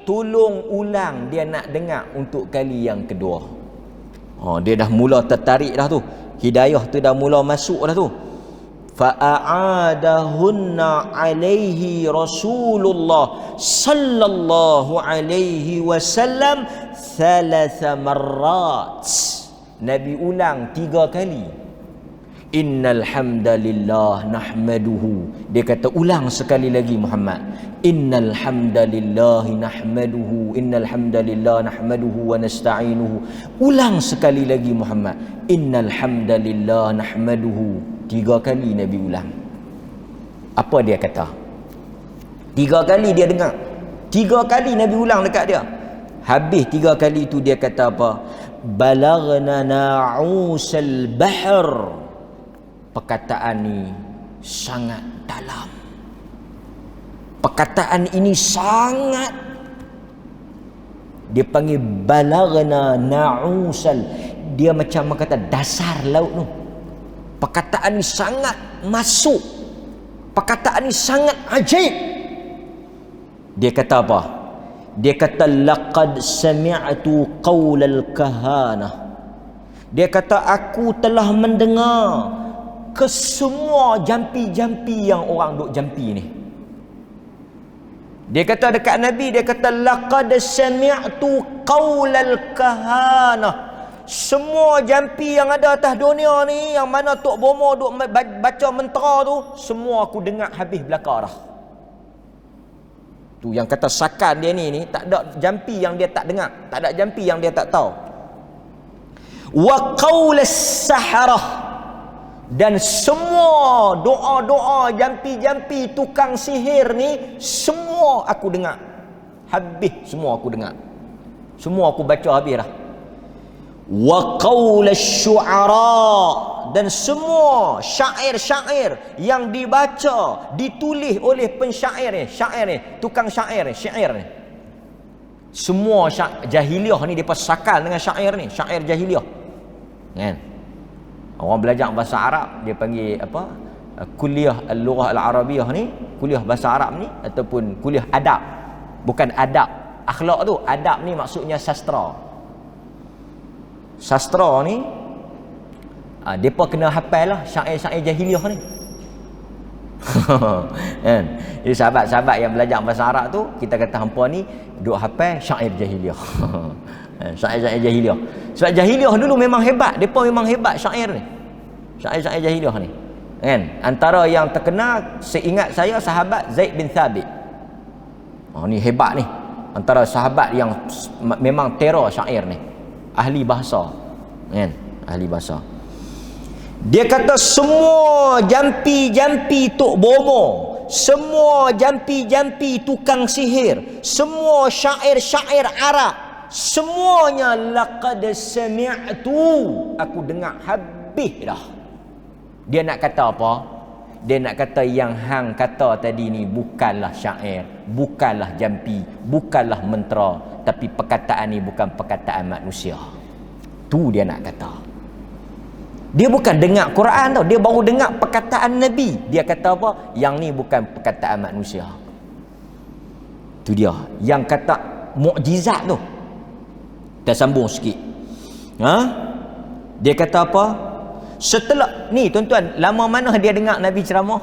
tolong ulang. Dia nak dengar untuk kali yang kedua. Dia dah mula tertarik dah tu, hidayah tu dah mula masuk dah tu. Fa'adahunna alaihi Rasulullah sallallahu alaihi wasallam thalatha marrat. Nabi ulang 3 kali. Innal hamdalillah nahmaduhu. Dia kata ulang sekali lagi Muhammad. Innal hamdalillah nahmaduhu. Innal hamdalillah nahmaduhu wa nasta'inuhu. Ulang sekali lagi Muhammad. Innal hamdalillah nahmaduhu. 3 kali Nabi ulang. Apa dia kata? 3 kali dia dengar. 3 kali Nabi ulang dekat dia. Habis 3 kali itu dia kata apa? Balaghna na'usal bahr. Perkataan ni sangat dalam. Perkataan ini sangat, dia panggil balaghna na'usal. Dia macam kata dasar laut tu. Perkataan ni sangat masuk. Perkataan ni sangat ajaib. Dia kata apa? Dia kata laqad sami'tu qaulal kahanah. Dia kata aku telah mendengar ke semua jampi-jampi yang orang duk jampi ni. Dia kata dekat Nabi, dia kata laqad sami'tu qaulal kahanah. Semua jampi yang ada atas dunia ni, yang mana Tok Bomo duk baca mentera tu, semua aku dengar habis belaka dah. Tu yang kata sakan dia ni tak ada jampi yang dia tak dengar, tak ada jampi yang dia tak tahu. Wa qaulas saharah. Dan semua doa-doa jampi-jampi tukang sihir ni, semua aku dengar. Habis semua aku dengar. Semua aku baca habis dah. Wa qaulas syu'ara. Dan semua syair-syair yang dibaca, ditulis oleh pensyair ni, syair ni, tukang syair ni, syair ni. Semua jahiliah ni depa sakal dengan syair ni, syair jahiliah. Kan? Orang belajar bahasa Arab, dia panggil apa? Kuliah al-lughah al-arabiyah ni, kuliah bahasa Arab ni ataupun kuliah adab. Bukan adab akhlak tu, adab ni maksudnya sastra. Sastra ni depa kena hafal lah syair-syair jahiliah ni. Kan? Jadi sahabat-sahabat yang belajar bahasa Arab tu, kita kata hampa ni duk hafal syair jahiliah. Syair-syair jahiliah. Sebab jahiliah dulu memang hebat, depa memang hebat syair ni. Syair-syair jahiliah ni. Kan? Antara yang terkenal seingat saya sahabat Zaid bin Thabit. Ni hebat ni. Antara sahabat yang memang teror syair ni. Ahli bahasa. Kan? Ahli bahasa. Dia kata semua jampi-jampi Tok Bomo, semua jampi-jampi tukang sihir, semua syair-syair Arab, semuanya laqad sami'tu, aku dengar habis dah. Dia nak kata apa? Dia nak kata yang hang kata tadi ni bukanlah syair, bukanlah jampi, bukanlah mentera, tapi perkataan ni bukan perkataan manusia. Tu dia nak kata. Dia bukan dengar Quran tau, dia baru dengar perkataan Nabi. Dia kata apa? Yang ni bukan perkataan manusia. Tu dia. Yang kata mukjizat tu. Kita sambung sikit. Dia kata apa? Setelah ni tuan-tuan, lama mana dia dengar Nabi ceramah?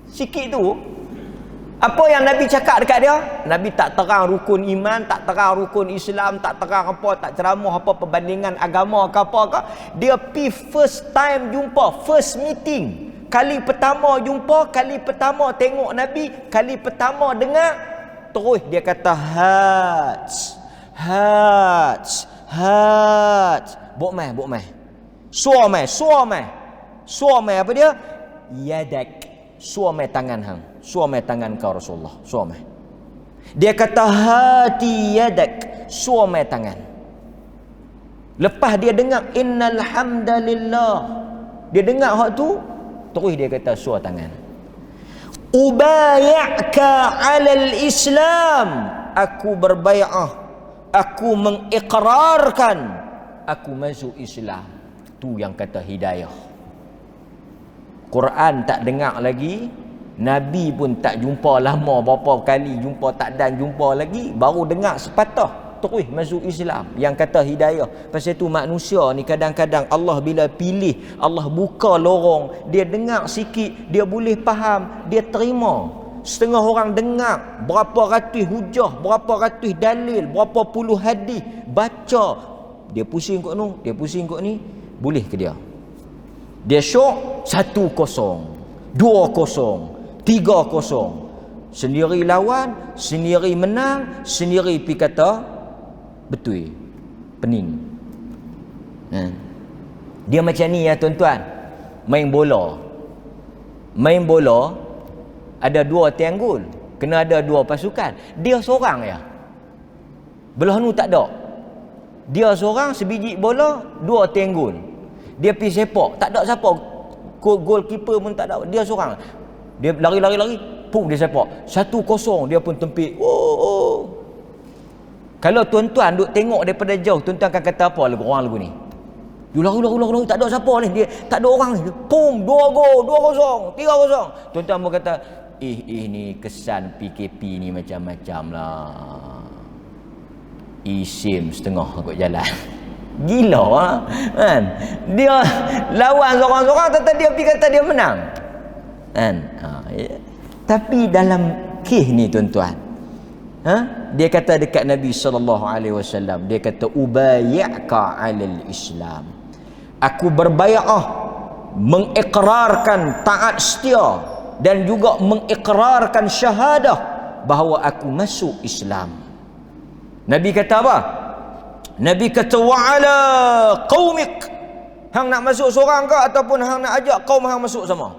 Sikit tu. Apa yang Nabi cakap dekat dia? Nabi tak terang rukun iman, tak terang rukun Islam, tak terang apa, tak ceramah apa perbandingan agama ke apa ke. Dia pi first time jumpa, first meeting. Kali pertama jumpa, kali pertama tengok Nabi, kali pertama dengar, terus dia kata hats. Bok mai. Suamai apa dia? Yadak. Suamai tangan hang. Suamai tangan kau Rasulullah. Suamai. Dia kata hati yadak. Suamai tangan. Lepas dia dengar innal hamdalillah. Dia dengar hak tu, terus dia kata suah tangan. Ubay'aka 'alal Islam. Aku berbai'ah. Aku mengikrarkan aku masuk Islam. Tu yang kata hidayah. Quran tak dengar lagi, Nabi pun tak jumpa lama, berapa kali jumpa tak dan jumpa lagi, baru dengar sepatah terus masuk Islam. Yang kata hidayah. Pasal tu manusia ni kadang-kadang Allah bila pilih, Allah buka lorong, dia dengar sikit, dia boleh faham, dia terima. Setengah orang dengar berapa ratus hujah, berapa ratus dalil, berapa puluh hadis, baca, dia pusing kot ni, boleh ke dia? Dia syok 1-0, 2-0, 3-0. Sendiri lawan, sendiri menang, sendiri pi kata betul. Pening. Dia macam ni ya tuan-tuan. Main bola. Main bola ada 2 tiang gol. Kena ada 2 pasukan. Dia seorang ya. Belah nu tak ada. Dia seorang sebiji bola, 2 tiang gol. Dia pergi sepak, tak ada siapa. Goalkeeper pun tak ada. Dia seorang. Dia lari, pum dia sepak. 1-0 dia pun tempik. Oh. Kalau tuan-tuan duk tengok daripada jauh, tuan-tuan akan kata apa lagu orang lagu ni? Dia lari, tak ada siapa ni. Dia tak ada orang ni. Pum, 2 gol, 2-0, 3-0. Tuan-tuan pun kata, ni kesan PKP ni macam-macam lah. Isim setengah kot jalan. Gila kan? Dia lawan seorang-seorang, tetap dia pergi kata dia menang kan? Tapi dalam kisah ni tuan-tuan, dia kata dekat Nabi SAW, dia kata ubayyaka 'alal Islam, aku berbay'ah, mengikrarkan taat setia dan juga mengikrarkan syahadah bahawa aku masuk Islam. Nabi kata apa? Nabi kata wa'ala qaumik, hang nak masuk seorang ke ataupun hang nak ajak kaum hang masuk sama?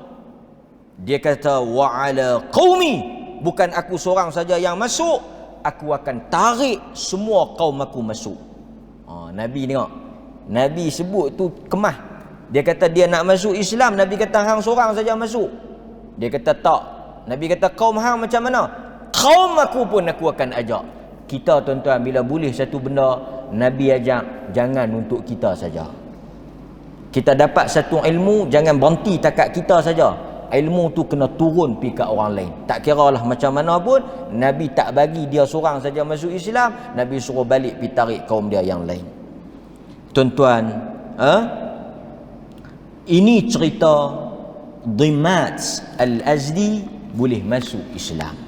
Dia kata wa'ala qaumi, bukan aku seorang saja yang masuk, aku akan tarik semua kaum aku masuk. Nabi tengok, Nabi sebut tu kemah. Dia kata dia nak masuk Islam, Nabi kata hang seorang saja masuk. Dia kata tak. Nabi kata kaum hang macam mana? Kaum aku pun aku akan ajak. Kita tuan-tuan bila boleh satu benda Nabi ajak, jangan untuk kita saja. Kita dapat satu ilmu, jangan berhenti takat kita saja. Ilmu tu kena turun pi kat orang lain. Tak kiralah macam mana pun, Nabi tak bagi dia seorang saja masuk Islam, Nabi suruh balik pi tarik kaum dia yang lain. Tuan-tuan, ini cerita Dhimat Al-Azdi boleh masuk Islam.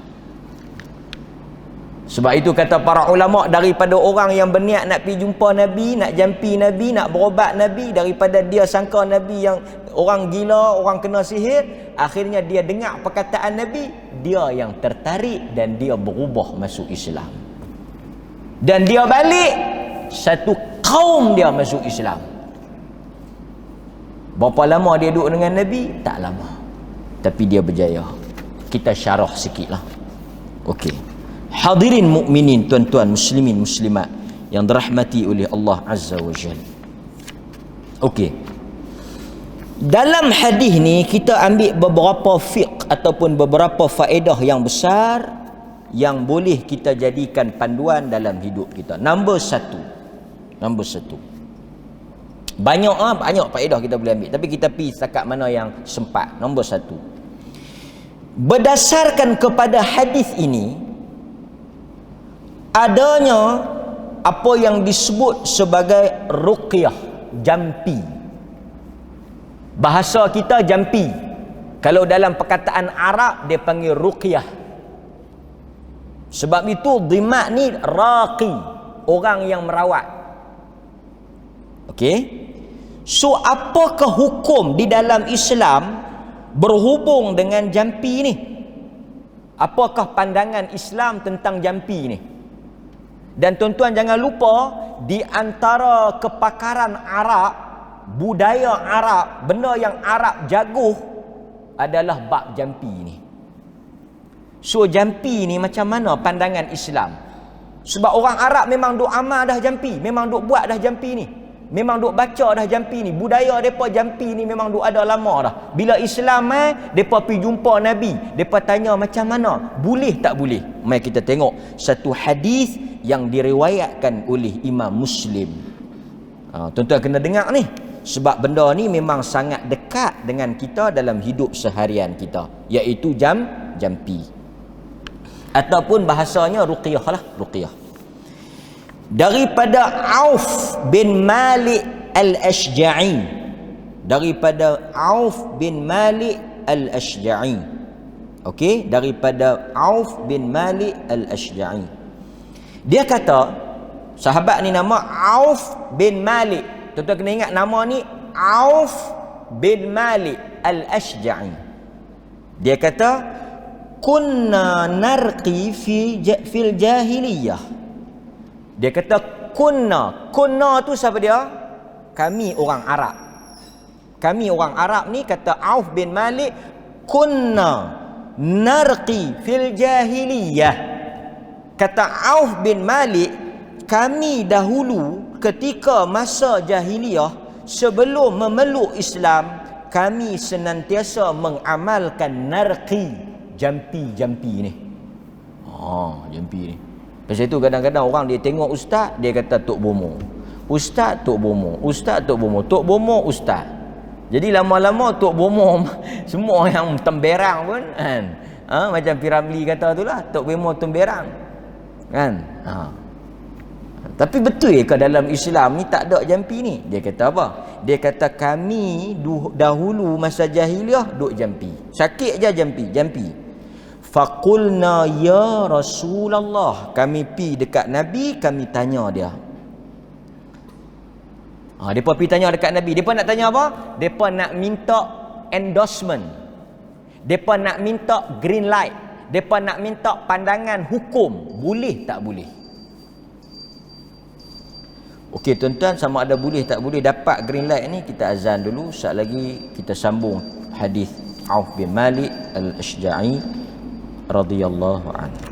Sebab itu kata para ulama, daripada orang yang berniat nak pergi jumpa Nabi, nak jampi Nabi, nak berobat Nabi, daripada dia sangka Nabi yang orang gila, orang kena sihir, akhirnya dia dengar perkataan Nabi, dia yang tertarik dan dia berubah masuk Islam. Dan dia balik, satu kaum dia masuk Islam. Berapa lama dia duduk dengan Nabi? Tak lama. Tapi dia berjaya. Kita syarah sikit lah. Okey. Hadirin mukminin, tuan-tuan muslimin muslimat yang dirahmati oleh Allah Azza wa Jalla. Okey. Dalam hadis ni kita ambil beberapa fiqh ataupun beberapa faedah yang besar yang boleh kita jadikan panduan dalam hidup kita. Nombor satu. Banyak faedah kita boleh ambil, tapi kita pergi setakat mana yang sempat. Nombor satu. Berdasarkan kepada hadis ini, adanya apa yang disebut sebagai ruqyah, jampi. Bahasa kita jampi. Kalau dalam perkataan Arab dia panggil ruqyah. Sebab itu dhimat ni raqi, orang yang merawat. Okey? So apakah hukum di dalam Islam berhubung dengan jampi ni? Apakah pandangan Islam tentang jampi ni? Dan tuan-tuan jangan lupa, di antara kepakaran Arab, budaya Arab, benda yang Arab jaguh adalah bab jampi ni. So jampi ni macam mana pandangan Islam? Sebab orang Arab memang duk amal dah jampi, memang duk buat dah jampi ni, memang duk baca dah jampi ni. Budaya mereka jampi ni memang duk ada lama dah. Bila Islam mereka pergi jumpa Nabi, mereka tanya macam mana, boleh tak boleh? Mari kita tengok satu hadis yang diriwayatkan oleh Imam Muslim. Tuan-tuan kena dengar ni, sebab benda ni memang sangat dekat dengan kita dalam hidup seharian kita, iaitu jampi ataupun bahasanya ruqyah lah, ruqyah. Daripada Auf bin Malik Al-Ashja'i, daripada Auf bin Malik Al-Ashja'i. Okey, daripada Auf bin Malik Al-Ashja'i. Dia kata, sahabat ni nama Auf bin Malik. Tuan-tuan kena ingat nama ni Auf bin Malik al-Ashja'i. Dia kata, kunna narqi fil jahiliyah. Dia kata kunna tu siapa dia? Kami orang Arab. Kami orang Arab ni, kata Auf bin Malik, kunna narqi fil jahiliyah. Kata Auf bin Malik, kami dahulu ketika masa jahiliyah, sebelum memeluk Islam, kami senantiasa mengamalkan narqi, jampi ni. Jampi ni. Pasal itu kadang-kadang orang dia tengok ustaz, dia kata Tok Bomo. Ustaz Tok Bomo, ustaz Tok Bomo, Tok Bomo ustaz. Jadi lama-lama Tok Bomo semua yang temberang pun kan. Macam Piramli kata itulah, Tok Bomo temberang. Kan? Tapi betul ke dalam Islam ni tak ada jampi ni? Dia kata apa? Dia kata kami dahulu masa jahiliah duk jampi. Sakit je jampi. Faqulna ya Rasulullah. Kami pi dekat Nabi, kami tanya dia. Depa pi tanya dekat Nabi. Depa nak tanya apa? Depa nak minta endorsement. Depa nak minta green light. Depa nak minta pandangan hukum. Boleh tak boleh? Okey tuan-tuan, sama ada boleh tak boleh dapat green light ni, kita azan dulu. Sekejap lagi kita sambung hadis Auf bin Malik al-Ashja'i radhiyallahu anhu.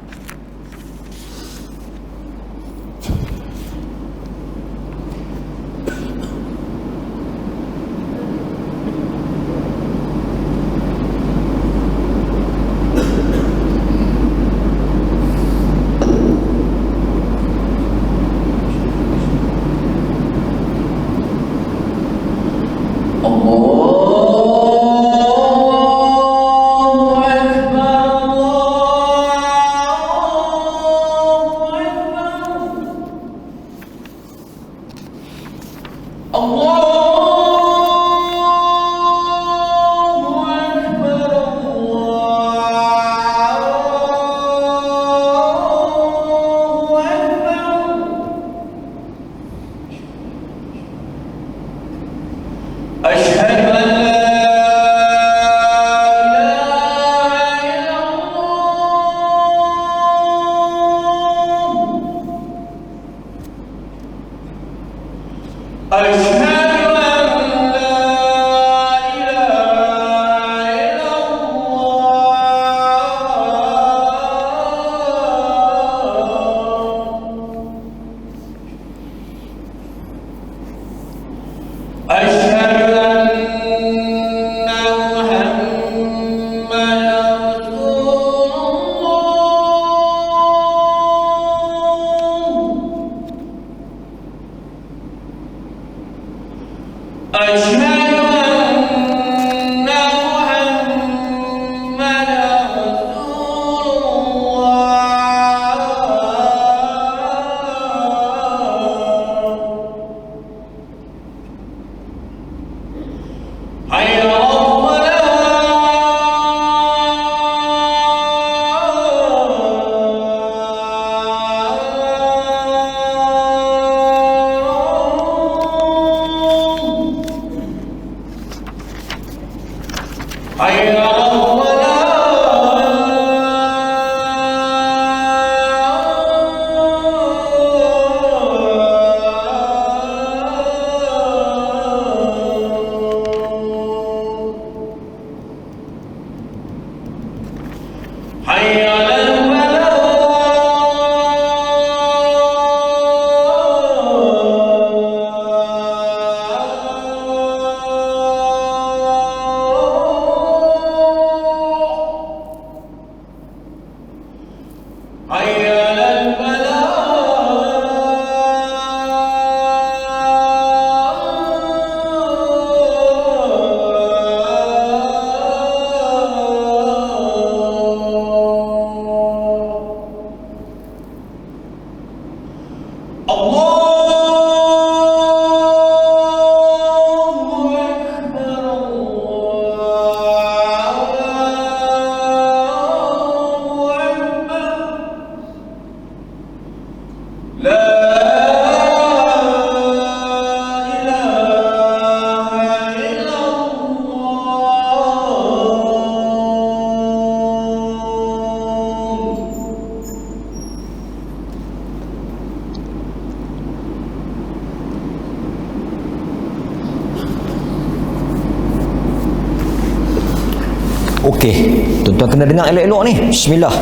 Okey, tuan-tuan kena dengar elok-elok ni. Bismillah.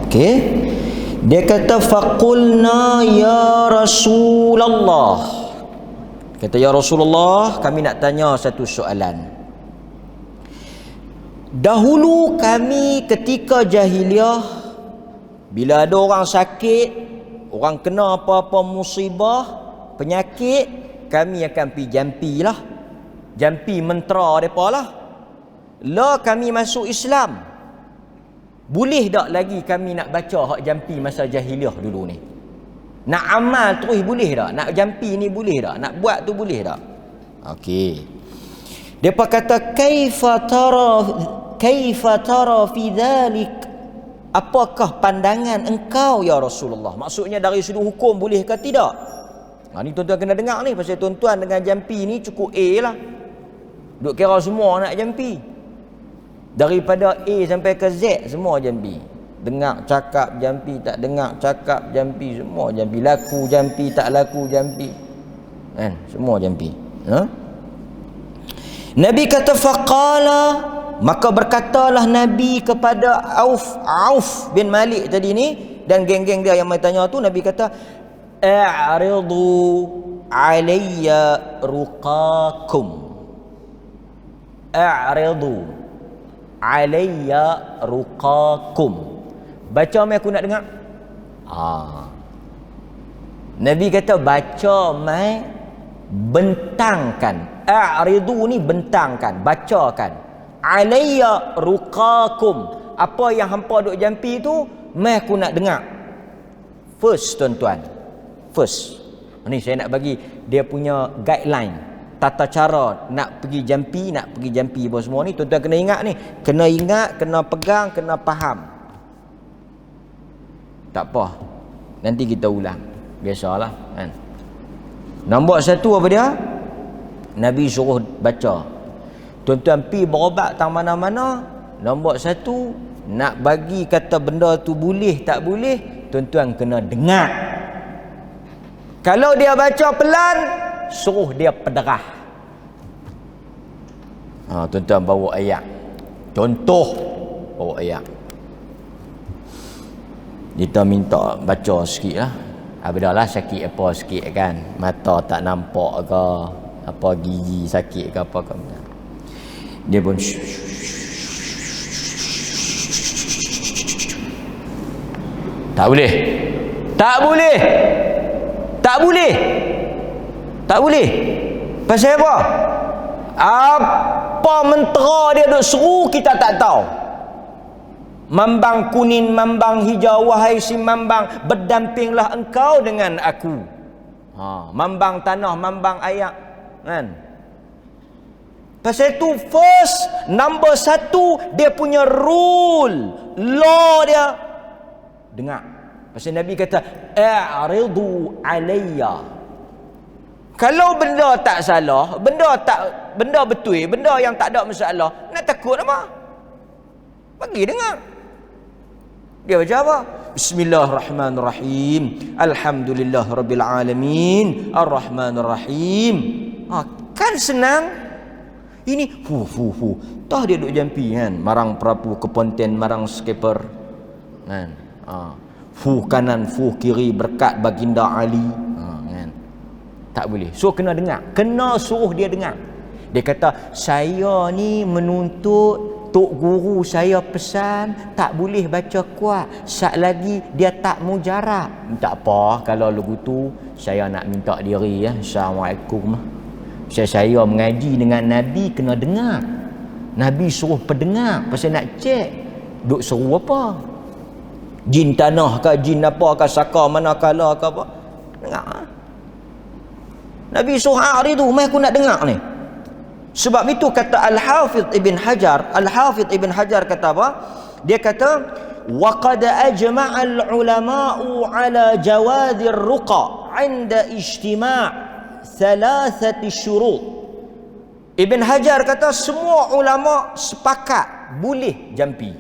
Okey. Dia kata faqulna ya Rasulullah. Kata ya Rasulullah, kami nak tanya satu soalan. Dahulu kami ketika jahiliah, bila ada orang sakit, orang kena apa-apa musibah, penyakit, kami akan pergi jampi lah. Jampi mentera mereka lah. Lah kami masuk Islam, boleh tak lagi kami nak baca hak jampi masa jahiliah dulu ni? Nak amal terus boleh tak? Nak jampi ni boleh tak? Nak buat tu boleh tak? Okey. Depa kata kaifa tara fi dhalik? Apakah pandangan engkau ya Rasulullah? Maksudnya dari sudut hukum boleh ke tidak? Ni tuan-tuan kena dengar ni, pasal tuan-tuan dengan jampi ni cukup A lah. Duk kira semua nak jampi. Daripada A sampai ke Z semua jampi. Dengar cakap jampi, tak dengar cakap jampi, semua jampi. Laku jampi, tak laku jampi. Kan? Semua jampi. Ha? Nabi kata faqala, maka berkatalah Nabi kepada Auf bin Malik tadi ni dan geng-geng dia yang mai tanya tu, Nabi kata a'ridu alayya ruqakum. A'ridu alayya ruqakum. Baca mai aku nak dengar. Nabi kata baca mai, bentangkan. A'ridu ni bentangkan, bacakan. Alayya ruqakum. Apa yang hampa duk jampi tu, mai aku nak dengar. First tuan-tuan. First. Ni saya nak bagi dia punya guideline. Tata cara nak pergi jampi apa semua ni tuan-tuan kena ingat ni. Kena ingat, kena pegang, kena faham. Tak apa. Nanti kita ulang. Biasalah kan. Nombor satu apa dia? Nabi suruh baca. Tuan-tuan pi berobat tang mana-mana, nombor satu nak bagi kata benda tu boleh tak boleh, tuan-tuan kena dengar. Kalau dia baca pelan, suruh dia pederah. Tuan-tuan bawa ayat. Contoh bawa ayat. Kita minta baca sikit lah. Adalah sakit apa sikit kan. Mata tak nampak ke. Apa gigi sakit ke apa ke. Dia pun tak boleh. Tak boleh. Tak boleh. Tak boleh. Pasal apa? Apa mentera dia duk seru kita tak tahu. Mambang kuning, mambang hijau, wahai si mambang, berdampinglah engkau dengan aku. Mambang tanah, mambang air, kan? Pasal itu first, number satu, dia punya rule, law dia, dengar. Pasal Nabi kata, a'ridu alayya. Kalau benda tak salah, benda betul, benda yang tak ada masalah, nak takut apa? Bagi dengar. Dia baca apa? Bismillahirrahmanirrahim. Alhamdulillah rabbil alamin. Ar-Rahmanir-Rahim. Kan senang. Ini tah dia duk jampi kan, marang perapu ke ponten, marang skipper kan. Kanan, kiri, berkat baginda Ali. Kan. Tak boleh. So kena dengar. Kena suruh dia dengar. Dia kata, saya ni menuntut Tok Guru saya pesan tak boleh baca kuat. Sat lagi dia tak mujarab. Tak apa, kalau lagu tu saya nak minta diri ya. Assalamualaikum. Saya mengaji dengan Nabi kena dengar. Nabi suruh pendengar pasal nak cek duk seru apa. Jin tanah ke, jin apa ke, saka mana kala ke apa. Dengar. Nabi suruh aridu, mai aku nak dengar ni. Sebab itu kata Al-Hafidh Ibn Hajar kata apa? Dia kata wa qad ajma'a al-ulama'u 'ala jawazi ar-ruqa 'inda ijtima' thalathati syurut. Ibn Hajar kata semua ulama sepakat boleh jampi.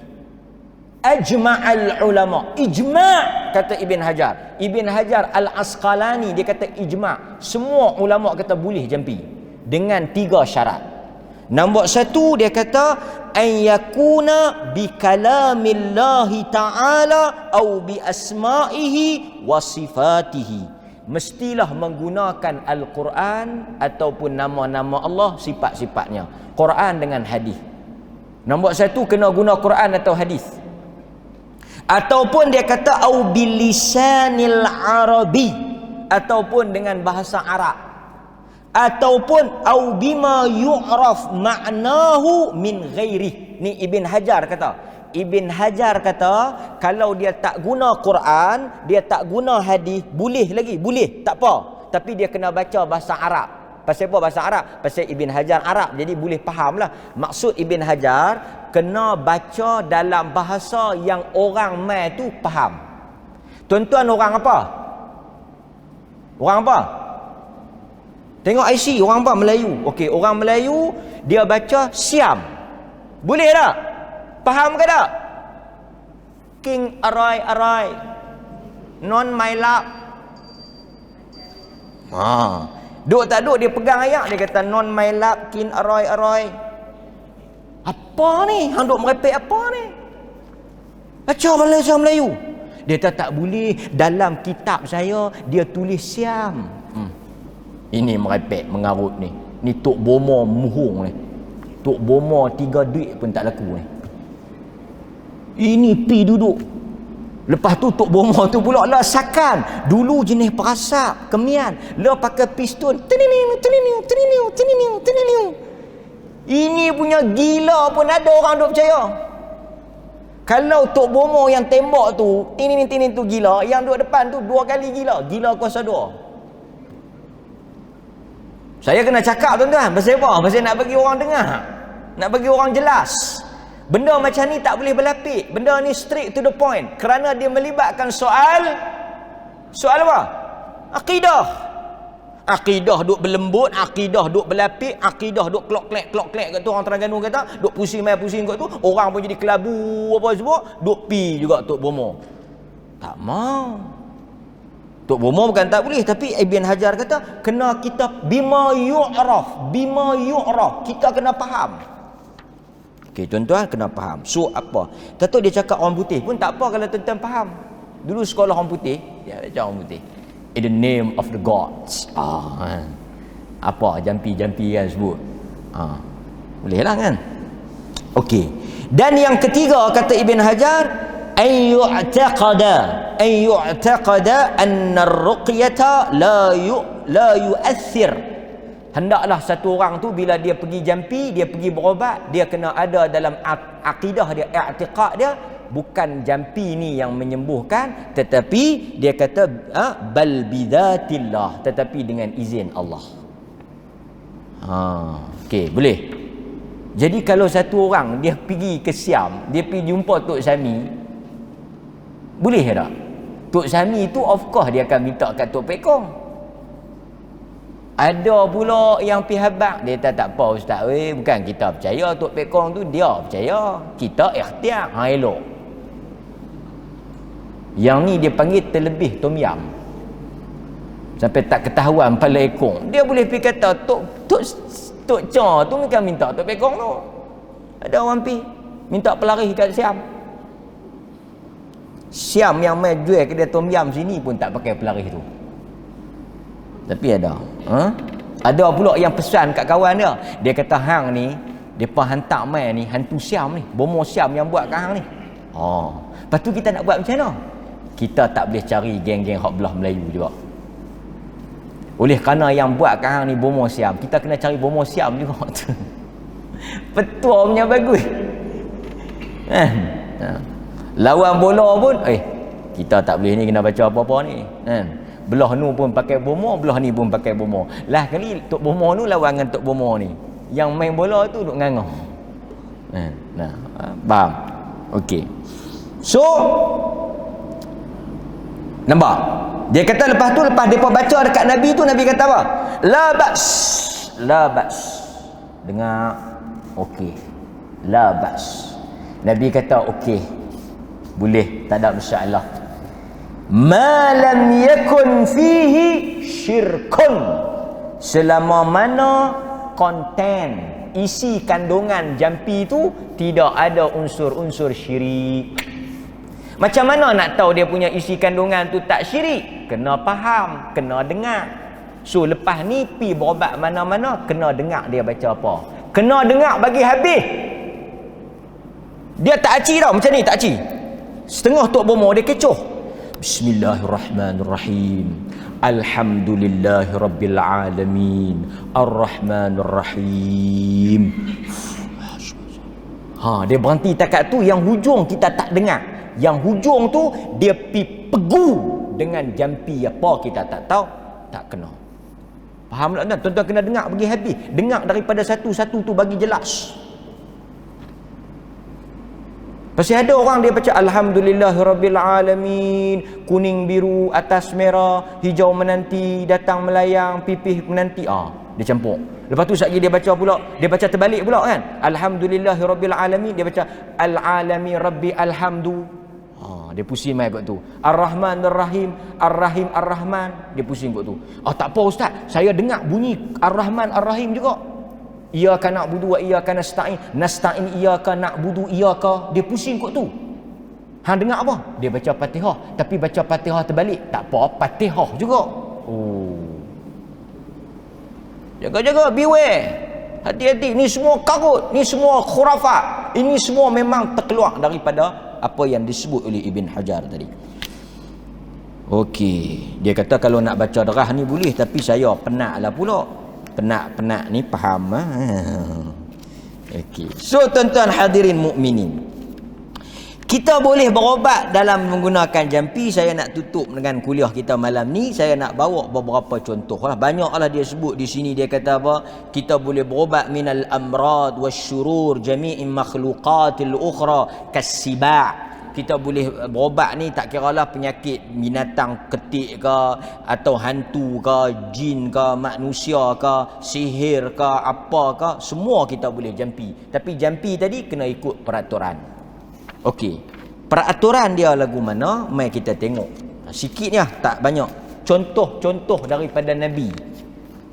Ajma'al ulama, ijma' kata Ibn Hajar. Ibn Hajar Al-Asqalani dia kata ijma'. Semua ulama kata boleh jampi dengan 3 syarat. Nombor 1 dia kata an yakuna bi kalamillahi ta'ala au bi asma'ihi wa sifatihi. Mestilah menggunakan Al-Quran ataupun nama-nama Allah, sifat-sifatnya. Quran dengan hadis. Nombor satu, kena guna Quran atau hadis. Ataupun dia kata au bilisanil arabi, ataupun dengan bahasa Arab, ataupun au bima yu'raf ma'nahu min ghairi. Ni Ibn Hajar kata. Ibn Hajar kata, kalau dia tak guna Quran, dia tak guna hadis, boleh lagi, boleh, tak apa. Tapi dia kena baca bahasa Arab. Pasal apa bahasa Arab? Pasal Ibn Hajar Arab, jadi boleh faham lah. Maksud Ibn Hajar, kena baca dalam bahasa yang orang mai tu faham. Tuan-tuan orang apa? Orang apa? Tengok IC, orang apa? Melayu. Okey, orang Melayu, dia baca Siam. Boleh tak? Faham ke tak? King arai non my love. Duk tak duk dia pegang ayat, dia kata non my love king arai. Apa ni? Hang duk merepek apa ni? Baca Malaysia Melayu. Dia tak boleh, dalam kitab saya dia tulis Siam. Ini merepek mengarut ni. Ni Tok Bomo muhung ni. Tok Bomo 3 duit pun tak laku ni. Ini pi duduk. Lepas tu Tok Bomo tu pula lah sakan. Dulu jenis perasap kemian, lah pakai pistol. Teniniu. Ini punya gila pun ada orang duk percaya. Kalau Tok Bomo yang tembak tu, tinin tu gila, yang duduk depan tu 2 kali gila. Gila kuasa 2. Saya kena cakap tuan-tuan. Pasal apa? Pasal nak bagi orang dengar. Nak bagi orang jelas. Benda macam ni tak boleh berlapik. Benda ni straight to the point. Kerana dia melibatkan soal apa? Akidah. Akidah duk berlembut, akidah duk berlapik, akidah duk klok-klek kat tu. Orang Terengganu kata, duk pusing kat tu. Orang pun jadi kelabu apa semua, duk pi juga Tok Bomo. Tak mau. Tok Bomo bukan tak boleh, tapi Ibn Hajar kata kena kita bima yu'raf. Kita kena faham. Okey, tuan-tuan kena faham. So apa? Kata dia cakap orang putih pun tak apa kalau tuan-tuan faham. Dulu sekolah orang putih, dia baca orang putih. In the name of the gods. Apa jampi-jampi kan sebut. Boleh lah kan? Okey. Dan yang ketiga kata Ibn Hajar, an yu'taqada anna ar-ruqyata la yu'athir. Hendaklah satu orang tu bila dia pergi jampi, dia pergi berobat, dia kena ada dalam akidah dia, i'tiqad dia, bukan jampi ni yang menyembuhkan, tetapi dia kata bal bidzatillah, tetapi dengan izin Allah. Okey, boleh. Jadi kalau satu orang dia pergi ke Siam, dia pergi jumpa Tok Sami, boleh tak? Tok Sami tu of course dia akan minta kat Tok Pekong. Ada pula yang pihabak, dia tak apa ustaz, bukan kita percaya Tok Pekong tu, dia percaya, kita ikhtiar. Elok. Yang ni dia panggil terlebih tom yam, sampai tak ketahuan kepala ekong. Dia boleh pergi kata Tok Cha tu bukan minta Tok Pekong tu. Ada orang pergi minta pelari kat Siam. Siam yang main jual kedai tom yam sini pun tak pakai pelari tu. Tapi ada. Ada pula yang pesan kat kawan dia. Dia kata hang ni, depa hantar mai ni hantu Siam ni, Bomo Siam yang buat kat hang ni. Lepas tu kita nak buat macam mana? Kita tak boleh cari geng-geng hak belah Melayu juga. Oleh kerana yang buat kat hang ni Bomo Siam, kita kena cari Bomo Siam juga tu. Petua punya bagus. Lawan bola pun kita tak boleh ni, kena baca apa-apa ni. Belah nu pun pakai Bomo, belah ni pun pakai Bomo. Lah kali Tok Bomo nu lawan dengan Tok Bomo ni. Yang main bola tu duk ngangah. Faham? Okey. So nampak? Dia kata lepas tu, lepas depa baca dekat Nabi tu, Nabi kata apa? La ba's. Dengar. Okey. La ba's. Nabi kata okey. Boleh, tak ada masalah. Ma lam yakun fihi syirkun, selama mana konten isi kandungan jampi tu tidak ada unsur-unsur syirik. Macam mana nak tahu dia punya isi kandungan tu tak syirik? Kena faham, kena dengar. So lepas ni pi berobat mana-mana, kena dengar dia baca apa. Kena dengar bagi habis. Dia tak aci tau, macam ni tak aci. Setengah tok bomo dia kecoh. Bismillahirrahmanirrahim. Alhamdulillahirabbil alamin. Arrahmanirrahim. Dia berhenti takat tu, yang hujung kita tak dengar. Yang hujung tu dia pi pegu dengan jampi apa kita tak tahu, tak kena. Faham tak tuan? Tuan-tuan kena dengar bagi habis. Dengar daripada satu-satu tu bagi jelas. Pasti ada orang dia baca Alhamdulillahirabbil alamin, kuning biru atas merah, hijau menanti, datang melayang, pipih menanti. Dia campur. Lepas tu sekali dia baca pula, dia baca terbalik pula kan. Alhamdulillahirabbil alamin, dia baca al-alami rabbi alhamdu. Dia pusing mai kat tu. Ar-Rahmanir Rahim, Ar-Rahim Ar-Rahman, dia pusing kat tu. Tak apa ustaz, saya dengar bunyi Ar-Rahman Ar-Rahim juga. Iyyaka na'budu wa iyyaka nasta'in. Nasta'in iyyaka na'budu iyyaka. Dia pusing kot tu. Hang dengar apa? Dia baca Fatihah, tapi baca Fatihah terbalik. Tak apa, Fatihah juga. Jaga-jaga, beware. Hati-hati, ni semua karut, ni semua khurafat. Ini semua memang terkeluar daripada apa yang disebut oleh Ibn Hajar tadi. Okey, dia kata kalau nak baca darah ni boleh, tapi saya penatlah pula. Penat-penat ni faham. Okey. So tuan-tuan hadirin mukminin, kita boleh berobat dalam menggunakan jampi. Saya nak tutup dengan kuliah kita malam ni. Saya nak bawa beberapa contoh lah. Banyaklah dia sebut di sini. Dia kata apa? Kita boleh berobat minal amrad wasyurur jami'in makhluqatil ukhra kas-siba'. Kita boleh berobat ni tak kiralah penyakit binatang ketik ke, atau hantu ke, jin ke, manusia ke, sihir ke, apa ke, semua kita boleh jampi. Tapi jampi tadi kena ikut peraturan. Okey, peraturan dia lagu mana? Mai kita tengok sikitnya, tak banyak. Contoh-contoh daripada Nabi.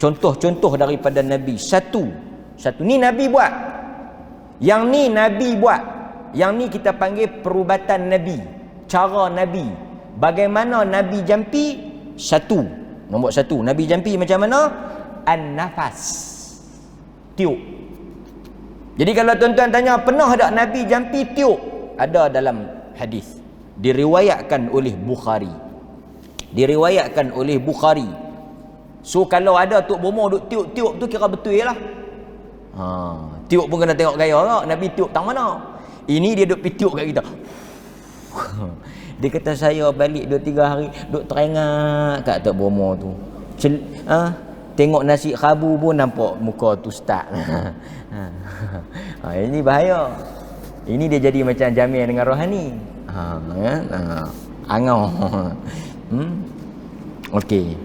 Contoh-contoh daripada Nabi. Satu ni Nabi buat, yang ni Nabi buat. Yang ni kita panggil perubatan Nabi, cara Nabi. Bagaimana Nabi jampi? Nombor satu, Nabi jampi macam mana? An-nafas, tiup. Jadi kalau tuan-tuan tanya pernah tak Nabi jampi tiup? Ada dalam hadis, diriwayatkan oleh Bukhari. So kalau ada tok bomo duk tiup-tiup tu kira betul lah. Tiup pun kena tengok gaya tak? Nabi tiup tang mana? Ini dia duk pitiup kat kita. Dia kata saya balik 2-3 hari duk terengak kat tok bomo tu. Tengok nasi khabu pun nampak muka tu start. Ini bahaya. Ini dia jadi macam jamin dengan rohani. Angau. Okey.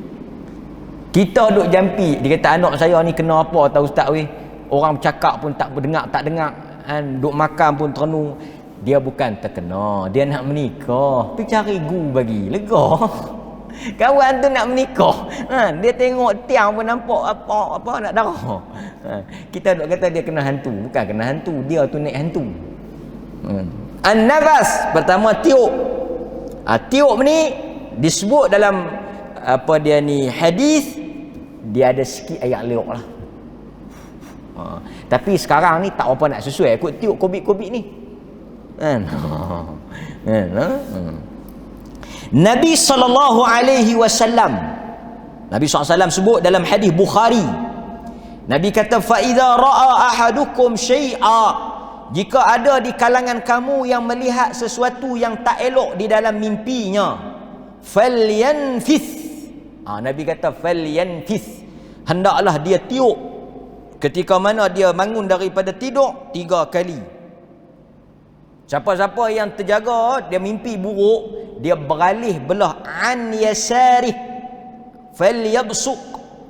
Kita duk jampi, dia kata anak saya ni kena apa tahu ustaz weh. Orang bercakap pun tak dengar, duk makan pun terenung. Dia bukan terkena, dia nak menikah. Pergi cari gu bagi lega. Kawan tu nak menikah, dia tengok tiang pun nampak apa nak darah. Kita duk kata dia kena hantu. Bukan kena hantu, dia tu naik hantu. An-nafas, pertama tiup. Tiup ni disebut dalam apa dia ni hadis, dia ada sikit ayat liuk lah. Tapi sekarang ni tak apa nak sesuai ikut tiup COVID ni. Nabi SAW sebut dalam hadis Bukhari. Nabi kata fa idza ra'a ahadukum syai'a, jika ada di kalangan kamu yang melihat sesuatu yang tak elok di dalam mimpinya, falyanfith. Nabi kata falyanfith, hendaklah dia tiup ketika mana dia bangun daripada tidur 3 kali. Siapa-siapa yang terjaga, dia mimpi buruk, dia beralih belah an yasarih falyabsuq.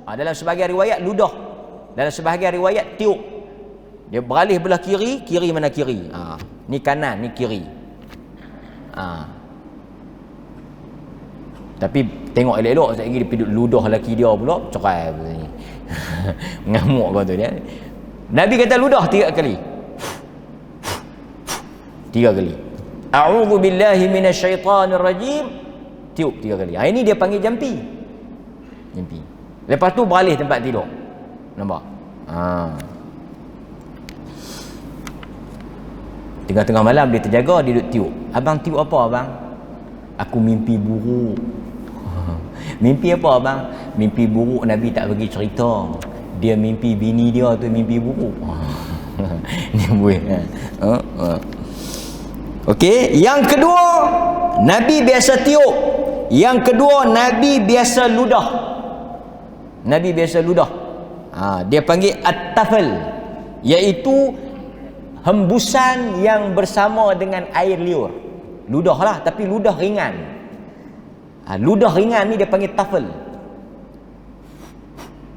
Dalam sebahagian riwayat ludah, dalam sebahagian riwayat tiup. Dia beralih belah kiri, kiri mana kiri? Ni kanan, ni kiri. Tapi tengok elok-elok, sekejap lagi dia pergi ludah laki dia pula, cerai ni. Mengamuk kau tu dia. Nabi kata ludah 3 kali. 3 kali. A'udzu billahi minasyaitonir rajim. Tiup 3 kali. Ini dia panggil jampi. Jampi. Lepas tu beralih tempat tidur. Nampak? Tengah-tengah malam dia terjaga, dia duduk tiup. Abang tiup apa abang? Aku mimpi buruk. Mimpi apa abang? Mimpi buruk, Nabi tak bagi cerita. Dia mimpi bini dia tu mimpi buruk. Ni boleh. Okey, yang kedua Nabi biasa tiup. Yang kedua Nabi biasa ludah. Nabi biasa ludah. Dia panggil at-tafal, iaitu hembusan yang bersama dengan air liur. Ludah lah, tapi ludah ringan. Ludah ringan ni dia panggil tafal.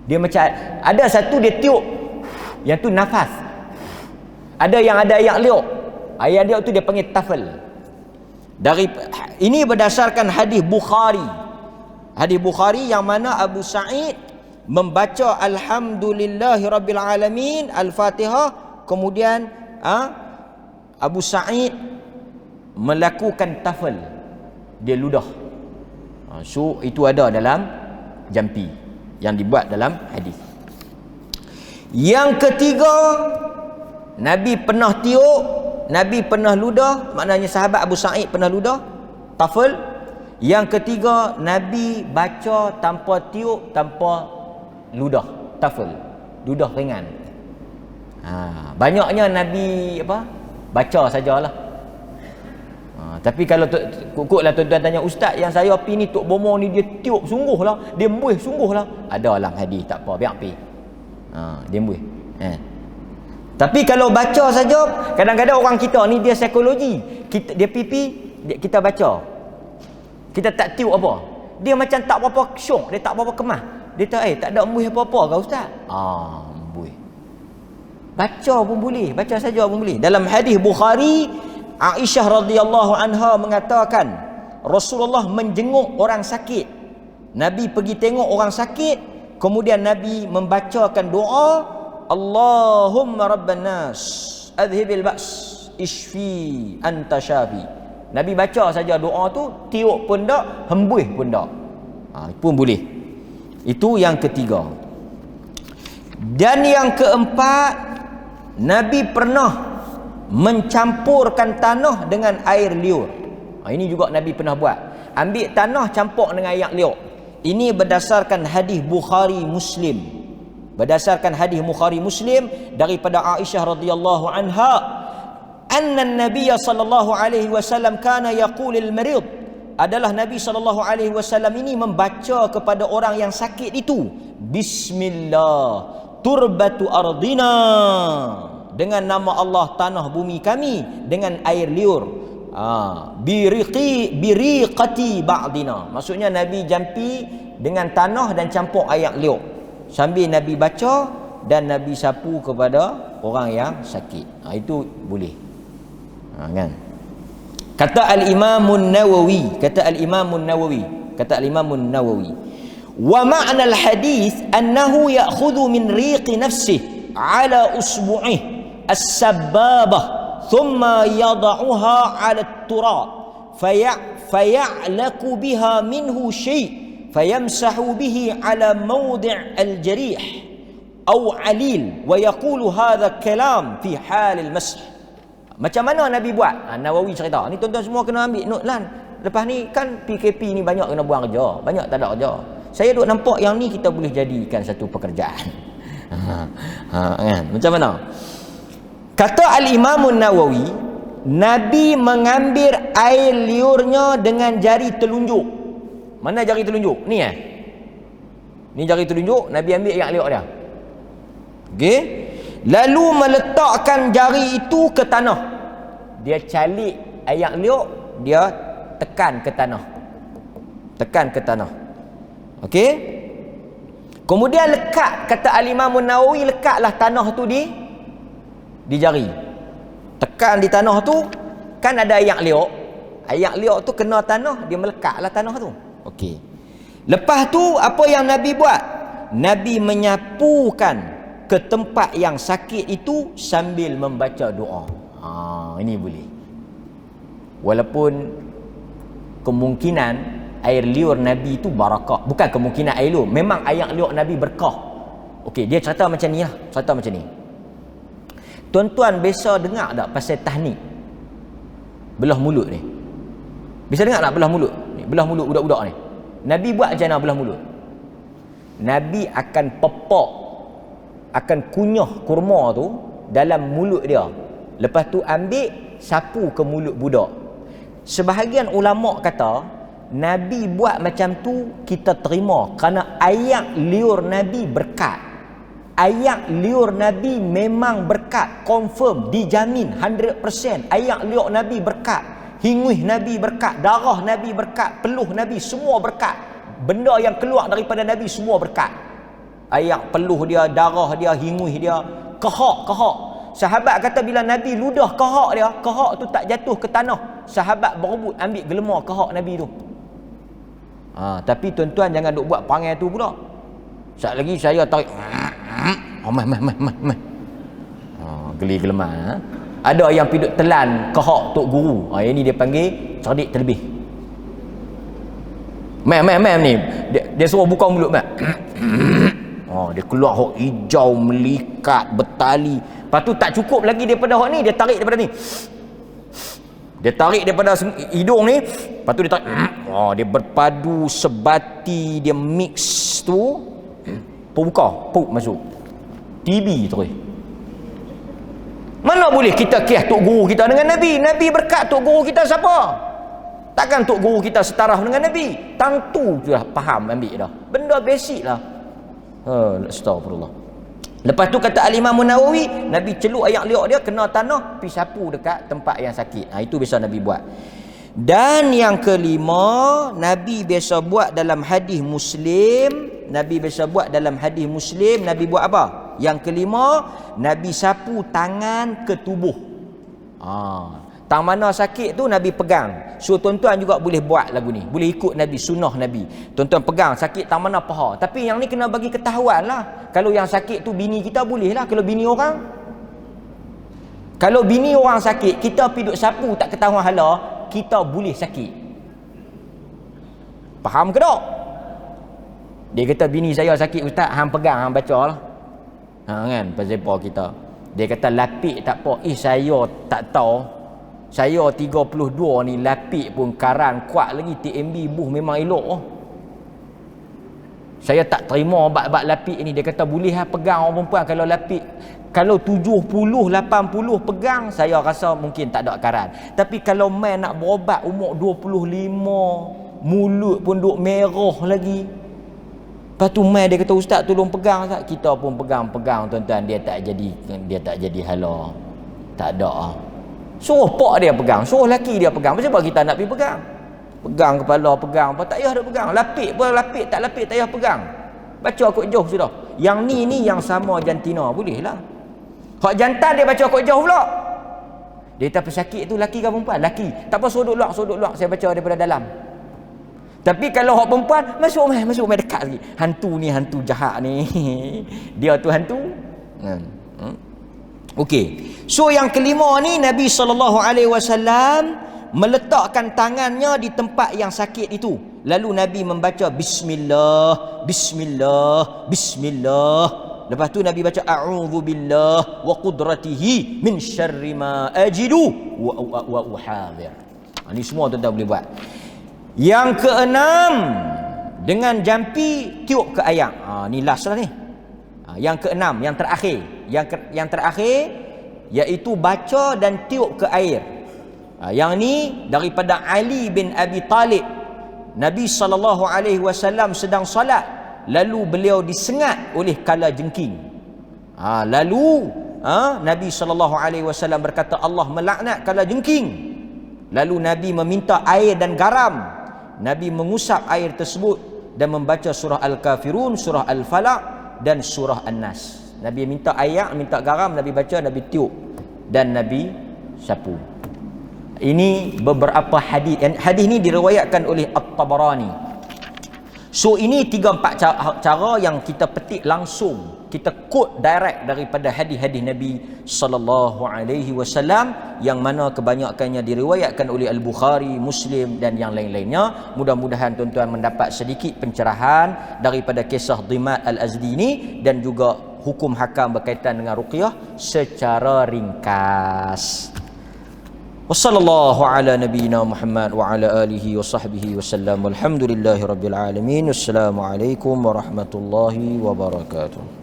Dia macam ada satu dia tiup, yang tu nafas. Ada yang ada air liur. Air liur tu dia panggil tafal. Dari ini berdasarkan hadis Bukhari. Hadis Bukhari yang mana Abu Sa'id membaca alhamdulillahirabbil alamin al-Fatihah, kemudian Abu Sa'id melakukan tafal, dia ludah. So itu ada dalam jampi yang dibuat dalam hadis. Yang ketiga, Nabi pernah tiup, Nabi pernah ludah, maknanya sahabat Abu Sa'id pernah ludah, tafal. Yang ketiga, Nabi baca tanpa tiup, tanpa ludah, tafal, ludah ringan. Banyaknya Nabi baca sajalah. Tapi kalau kukuklah tuan-tuan tanya, ustaz yang saya pergi ni Tok Bomo ni dia tiup sungguhlah, dia embuih sungguhlah. Ada dalam hadis, tak apa, biar pergi. Dia embuih. Tapi kalau baca saja, kadang-kadang orang kita ni dia psikologi. Dia pipi, kita baca. Kita tak tiup apa. Dia macam tak berapa syok, dia tak berapa kemas. Dia tak ada embuih apa-apa ke ustaz? Embuih. Baca pun boleh, baca saja pun boleh. Dalam hadis Bukhari, Aisyah radhiyallahu anha mengatakan Rasulullah menjenguk orang sakit. Nabi pergi tengok orang sakit, kemudian Nabi membacakan doa, Allahumma rabban nas adhibil ba's ishfi anta syafi. Nabi baca saja doa tu, tiup pun tak, hembuih pun tak. Pun boleh. Itu yang ketiga. Dan yang keempat, Nabi pernah mencampurkan tanah dengan air liur. Ini juga Nabi pernah buat. Ambil tanah campur dengan air liur. Ini berdasarkan hadis Bukhari Muslim. Berdasarkan hadis Bukhari Muslim daripada Aisyah radhiyallahu anha, anna an-nabiy sallallahu alaihi wasallam kana yaqulul marid. Adalah Nabi sallallahu alaihi wasallam ini membaca kepada orang yang sakit itu, bismillah turbatu ardina, dengan nama Allah tanah bumi kami, dengan air liur, biriqati ba'dina. Maksudnya Nabi jampi dengan tanah dan campur air liur, sambil Nabi baca dan Nabi sapu kepada orang yang sakit. Itu boleh. Kan? Kata Al-Imam Nawawi, wa ma'na al-hadith annahu ya'khudhu min riqi nafsihi ala usbu'ihi as-sabbabah thumma yada'uha 'ala at-turab faya'laku biha minhu shay' fayamsahu bihi 'ala mawdi' al-jarih aw 'alil wa yaqulu hadha kalam fi hal al-masah. Macam mana Nabi buat? Nawawi cerita. Ni tuan-tuan semua kena ambil note lah. Lepas ni kan PKP ni banyak kena buang kerja, banyak tak ada kerja. Saya duk nampak yang ni kita boleh jadikan satu pekerjaan. Kan? Macam mana? Kata Al-Imam Nawawi, Nabi mengambil air liurnya dengan jari telunjuk. Mana jari telunjuk? Ni Ni jari telunjuk, Nabi ambil air liur dia. Okey? Lalu meletakkan jari itu ke tanah. Dia calik air liur, dia tekan ke tanah. Tekan ke tanah. Okey? Kemudian lekat, kata Al-Imam Nawawi, lekatlah tanah tu di jari. Tekan di tanah tu, kan ada air liur. Air liur tu kena tanah, dia melekatlah tanah tu. Okey. Lepas tu apa yang Nabi buat? Nabi menyapukan ke tempat yang sakit itu sambil membaca doa. Ini boleh. Walaupun kemungkinan air liur Nabi itu barakah. Bukan kemungkinan air liur, memang air liur Nabi berkah. Okey, dia cerita macam ni lah. Cerita macam ni. Tuan-tuan biasa dengar tak pasal tahnik? Belah mulut ni. Bisa dengar tak belah mulut? Ni, belah mulut budak-budak ni. Nabi buat macam mana belah mulut? Nabi akan pepak, akan kunyah kurma tu dalam mulut dia. Lepas tu ambil, sapu ke mulut budak. Sebahagian ulama kata, Nabi buat macam tu kita terima kerana ayat liur Nabi berkat. Ayat liur Nabi memang berkat, confirm, dijamin 100%. Ayat liur Nabi berkat, hinguih Nabi berkat, darah Nabi berkat, peluh Nabi semua berkat. Benda yang keluar daripada Nabi semua berkat. Ayat peluh dia, darah dia, hinguih dia, kehak. Sahabat kata bila Nabi ludah kehak dia, kehak tu tak jatuh ke tanah. Sahabat berebut ambil gelemar kehak Nabi tu. Tapi tuan-tuan jangan duk buat perangai tu pula. Sekejap lagi saya tarik. Geli gelemar. Ada yang piduk telan kehak tok guru. Yang ni dia panggil cerdik terlebih. Mem ni. Dia suruh buka mulut mem. Dia keluar hok hijau melikat bertali. Lepas tu tak cukup lagi daripada hok ni, dia tarik daripada ni. Dia tarik daripada hidung ni, lepas tu dia tarik. Dia berpadu sebati, dia mix tu. Buka, masuk. TB terus. Mana boleh kita kias tok guru kita dengan Nabi? Nabi berkat tok guru kita siapa? Takkan tok guru kita setaraf dengan Nabi? Tentu je faham ambil dah. Benda basic lah. Astagfirullah. Lepas tu kata Al-Imam Nawawi, Nabi celuk ayak liuk dia kena tanah, pergi sapu dekat tempat yang sakit. Itu biasa Nabi buat. Dan yang kelima, Nabi biasa buat dalam hadis Muslim. Nabi biasa buat dalam hadis Muslim. Nabi buat apa? Yang kelima, Nabi sapu tangan ke tubuh. Tang mana sakit tu Nabi pegang. So tuan-tuan juga boleh buat lagu ni. Boleh ikut Nabi, sunnah Nabi. Tuan-tuan pegang sakit tang mana paha. Tapi yang ni kena bagi ketahuan lah. Kalau yang sakit tu bini kita boleh lah. Kalau bini orang. Kalau bini orang sakit, kita pergi duk sapu tak ketahuan hala, kita boleh sakit. Faham ke tak? Dia kata bini saya sakit ustaz, hang pegang, hang baca lah. Kan, pasal apa kita. Dia kata lapik tak apa. Saya tak tahu. Saya 32 ni lapik pun karan kuat lagi, TMB buh memang elok. Saya tak terima bab-bab lapik ni. Dia kata boleh lah pegang orang perempuan kalau lapik. Kalau 70, 80 pegang, saya rasa mungkin tak ada karan. Tapi kalau main nak berobat umur 25, mulut pun duk merah lagi. Lepas tu mai dia kata ustaz tolong pegang tak? Kita pun pegang-pegang tuan-tuan, dia tak jadi hala. Tak ada. Suruh pak dia pegang, suruh laki dia pegang. Macam apa kita nak pergi pegang? Pegang kepala, pegang apa? Tak payah dah pegang. Lapik pun lapik, tak payah pegang. Baca kot jauh sudah. Yang ni yang sama jantina boleh lah. Hak jantan dia baca kot jauh pula. Dia tak pesakit tu laki ke perempuan? Laki. Tak apa suruh duduk luar, saya baca daripada dalam. Tapi kalau hak perempuan, masuk mai dekat lagi. Hantu ni hantu jahat ni. Dia tu hantu. Okey. So yang kelima ni Nabi SAW meletakkan tangannya di tempat yang sakit itu. Lalu Nabi membaca bismillah, bismillah, bismillah. Lepas tu Nabi baca a'udzubillah wa qudratihi min syarri ma ajidu wa uhadir. Ini semua tuan-tuan boleh buat. Yang keenam, dengan jampi tiup ke ayam. Ni last lah ni. Yang keenam, yang terakhir. Yang terakhir iaitu baca dan tiup ke air. Yang ni daripada Ali bin Abi Talib. Nabi SAW sedang solat, lalu beliau disengat oleh kala jengking. Lalu Nabi SAW berkata Allah melaknat kala jengking. Lalu Nabi meminta air dan garam. Nabi mengusap air tersebut dan membaca surah Al-Kafirun, surah Al-Falaq dan surah An-Nas. Nabi minta air, minta garam, Nabi baca, Nabi tiup dan Nabi sapu. Ini beberapa hadis. Hadis ni diriwayatkan oleh At-Tabarani. So ini 3-4 cara yang kita petik langsung kita quote direct daripada hadis-hadis Nabi sallallahu alaihi wasallam yang mana kebanyakannya diriwayatkan oleh Al-Bukhari, Muslim dan yang lain-lainnya. Mudah-mudahan tuan-tuan mendapat sedikit pencerahan daripada kisah Dhimat Al-Azdi ini dan juga hukum hakam berkaitan dengan ruqyah secara ringkas. Wassallallahu ala nabiyyina Muhammad wa ala alihi wa sahbihi wasallam. Walhamdulillahi rabbil alamin. Wassalamualaikum warahmatullahi wabarakatuh.